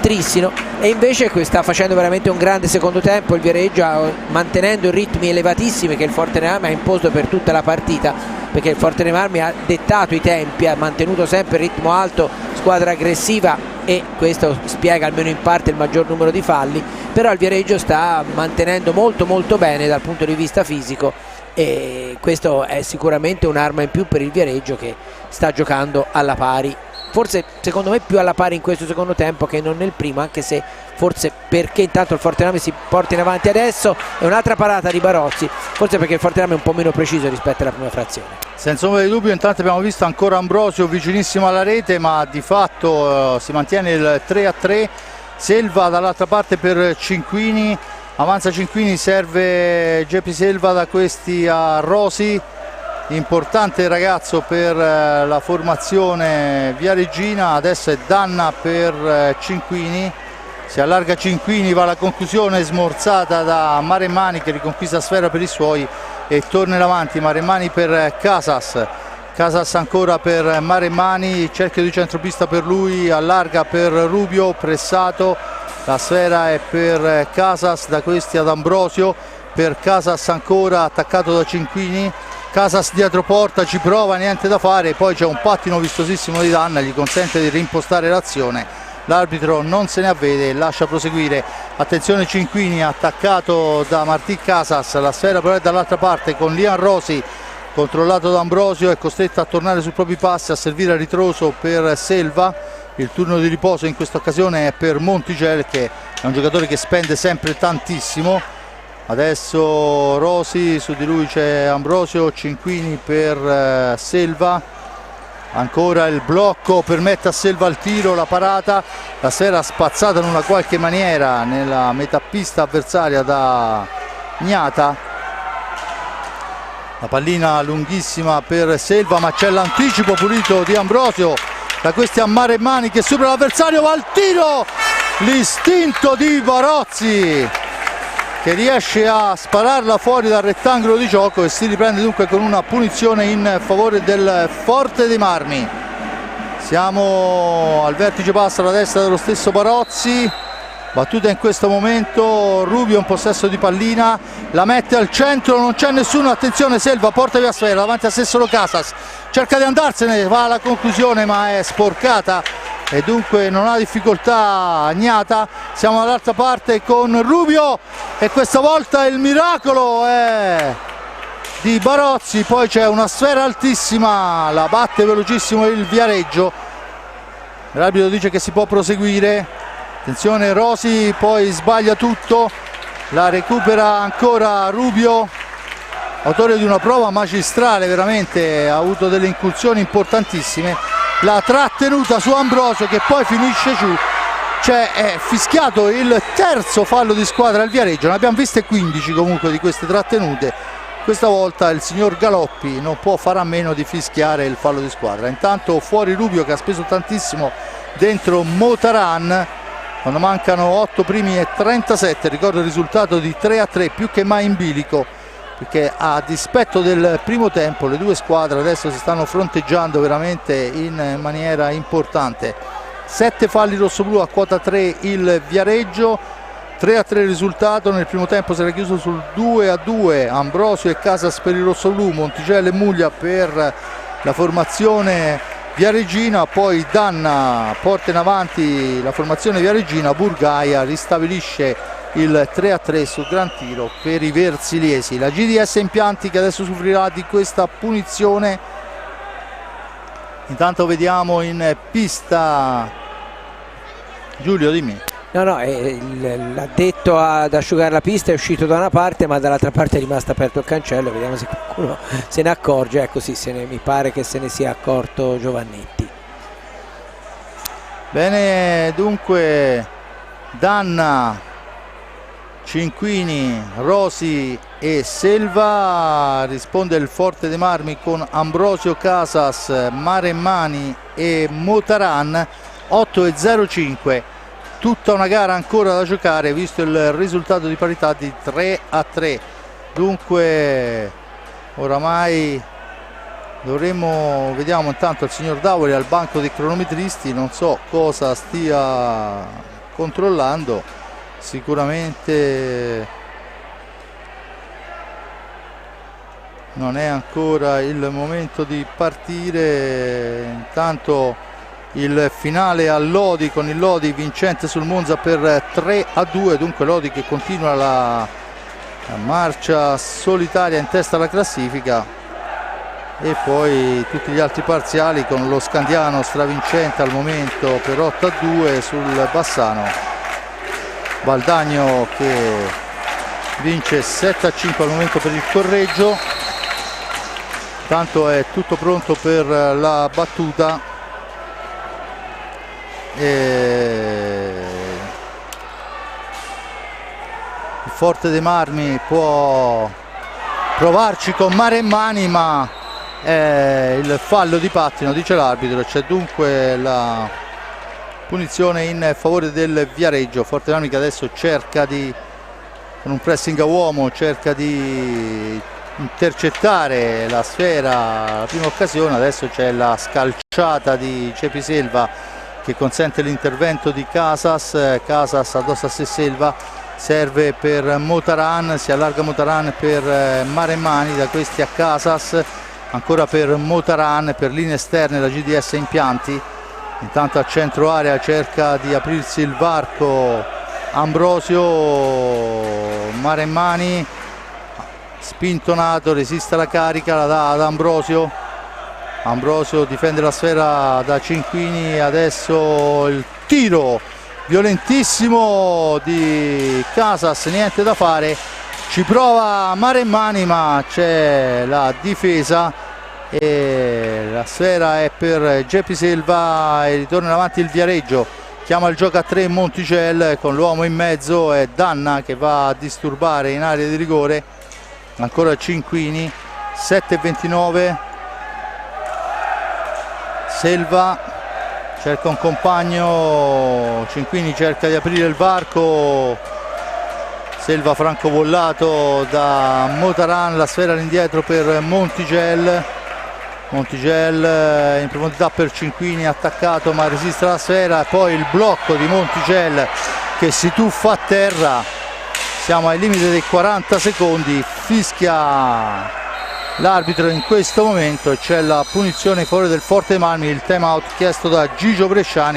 [SPEAKER 2] Trissino, e invece sta facendo veramente un grande secondo tempo il Viareggio, mantenendo i ritmi elevatissimi che il Forte Marmi ha imposto per tutta la partita, perché il Forte Marmi ha dettato i tempi, ha mantenuto sempre il ritmo alto, squadra aggressiva, e questo spiega almeno in parte il maggior numero di falli, però il Viareggio sta mantenendo molto molto bene dal punto di vista fisico, e questo è sicuramente un'arma in più per il Viareggio, che sta giocando alla pari, forse secondo me più alla pari in questo secondo tempo che non nel primo, anche se forse perché intanto il Forte Marmi si porta in avanti adesso, e un'altra parata di Barozzi, forse perché il Forte Marmi è un po' meno preciso rispetto alla prima frazione.
[SPEAKER 1] Senza ombra di dubbio. Intanto abbiamo visto ancora Ambrosio vicinissimo alla rete, ma di fatto si mantiene il 3-3. Selva dall'altra parte per Cinquini, avanza Cinquini, serve Geppi Selva da questi a Rosi, importante ragazzo per la formazione viareggina. Adesso è Danna per Cinquini, si allarga Cinquini, va alla conclusione smorzata da Maremmani che riconquista sfera per i suoi e torna in avanti. Maremmani per Casas, Casas ancora per Maremmani, cerchio di centropista per lui, allarga per Rubio, pressato, la sfera è per Casas, da questi ad Ambrosio, per Casas ancora, attaccato da Cinquini, Casas dietro porta, ci prova, niente da fare, poi c'è un pattino vistosissimo di Danna, gli consente di reimpostare l'azione, l'arbitro non se ne avvede e lascia proseguire. Attenzione Cinquini, attaccato da Martí Casas, la sfera però è dall'altra parte con Lian Rosi, controllato da Ambrosio, è costretto a tornare sui propri passi, a servire a ritroso per Selva. Il turno di riposo in questa occasione è per Montigel, che è un giocatore che spende sempre tantissimo. Adesso Rosi, su di lui c'è Ambrosio, Cinquini per Selva, ancora il blocco permette a Selva il tiro, la parata, la sfera spazzata in una qualche maniera nella metapista avversaria da Gnata, la pallina lunghissima per Selva, ma c'è l'anticipo pulito di Ambrosio, da questi a Maremmani che supera l'avversario, va al tiro, l'istinto di Barozzi che riesce a spararla fuori dal rettangolo di gioco e si riprende dunque con una punizione in favore del Forte dei Marmi. Siamo al vertice basso alla destra dello stesso Barozzi, battuta in questo momento, Rubio in possesso di pallina, la mette al centro, non c'è nessuno, attenzione Selva, porta via sfera, davanti a sé solo Casas, cerca di andarsene, va alla conclusione ma è sporcata e dunque non ha difficoltà Gnata. Siamo dall'altra parte con Rubio e questa volta il miracolo è di Barozzi, poi c'è una sfera altissima, la batte velocissimo il Viareggio, l'arbitro dice che si può proseguire. Attenzione Rosi, poi sbaglia tutto, la recupera ancora Rubio, autore di una prova magistrale, veramente ha avuto delle incursioni importantissime, la trattenuta su Ambrosio che poi finisce giù, cioè è fischiato il terzo fallo di squadra al Viareggio, ne abbiamo viste 15 comunque di queste trattenute, questa volta il signor Galoppi non può fare a meno di fischiare il fallo di squadra. Intanto fuori Rubio che ha speso tantissimo dentro Motaran, quando mancano 8 primi e 37, ricordo il risultato di 3-3, più che mai in bilico, perché a dispetto del primo tempo le due squadre adesso si stanno fronteggiando veramente in maniera importante. 7 falli rossoblù, a quota 3 il Viareggio, 3-3 il risultato. Nel primo tempo si era chiuso sul 2-2, Ambrosio e Casas per il rossoblù, Monticello e Muglia per la formazione viareggina, poi Danna porta in avanti la formazione viareggina, Burgaia ristabilisce il 3-3 sul gran tiro per i versiliesi. La GDS Impianti che adesso soffrirà di questa punizione. Intanto vediamo in pista Giulio, dimmi.
[SPEAKER 2] No, l'addetto ad asciugare la pista è uscito da una parte, ma dall'altra parte è rimasto aperto il cancello, vediamo se qualcuno se ne accorge. Ecco sì, mi pare che se ne sia accorto Giovannetti.
[SPEAKER 1] Bene, dunque Danna Cinquini, Rosi e Selva. Risponde il Forte dei Marmi con Ambrosio, Casas, Maremmani e Motaran. 8-0-5. Tutta una gara ancora da giocare, visto il risultato di parità di 3-3. Dunque oramai vediamo intanto il signor Davoli al banco dei cronometristi, non so cosa stia controllando, sicuramente non è ancora il momento di partire. Intanto il finale a Lodi, con il Lodi vincente sul Monza per 3-2, dunque Lodi che continua la marcia solitaria in testa alla classifica, e poi tutti gli altri parziali con lo Scandiano stravincente al momento per 8-2 sul Bassano, Valdagno che vince 7-5 al momento per il Correggio. Tanto è tutto pronto per la battuta il Forte dei Marmi può provarci con Maremmani, ma il fallo di pattino, dice l'arbitro. C'è dunque la punizione in favore del Viareggio. Forte dei Marmi che adesso cerca con un pressing a uomo, cerca di intercettare la sfera, la prima occasione. Adesso c'è la scalciata di Cepi Selva che consente l'intervento di Casas addosso a sé Selva, serve per Motaran, si allarga Motaran per Maremmani, da questi a Casas, ancora per Motaran, per linee esterne la GDS Impianti. Intanto a centro area cerca di aprirsi il varco Ambrosio, Maremmani spintonato, resiste alla carica, la dà ad Ambrosio. Ambrosio difende la sfera da Cinquini, adesso il tiro violentissimo di Casas, niente da fare, ci prova Maremmani ma c'è la difesa e la sfera è per Geppi Selva e ritorna in avanti il Viareggio. Chiama il gioco a 3 Monticel con l'uomo in mezzo, è Danna che va a disturbare in area di rigore. Ancora Cinquini, 7-29. Selva cerca un compagno, Cinquini cerca di aprire il varco, Selva francovollato da Motaran, la sfera all'indietro per Montigel in profondità per Cinquini, attaccato ma resiste la sfera, poi il blocco di Montigel che si tuffa a terra. Siamo ai limiti dei 40 secondi, fischia l'arbitro in questo momento e c'è la punizione in favore del Forte dei Marmi, il time out chiesto da Gigio Bresciani.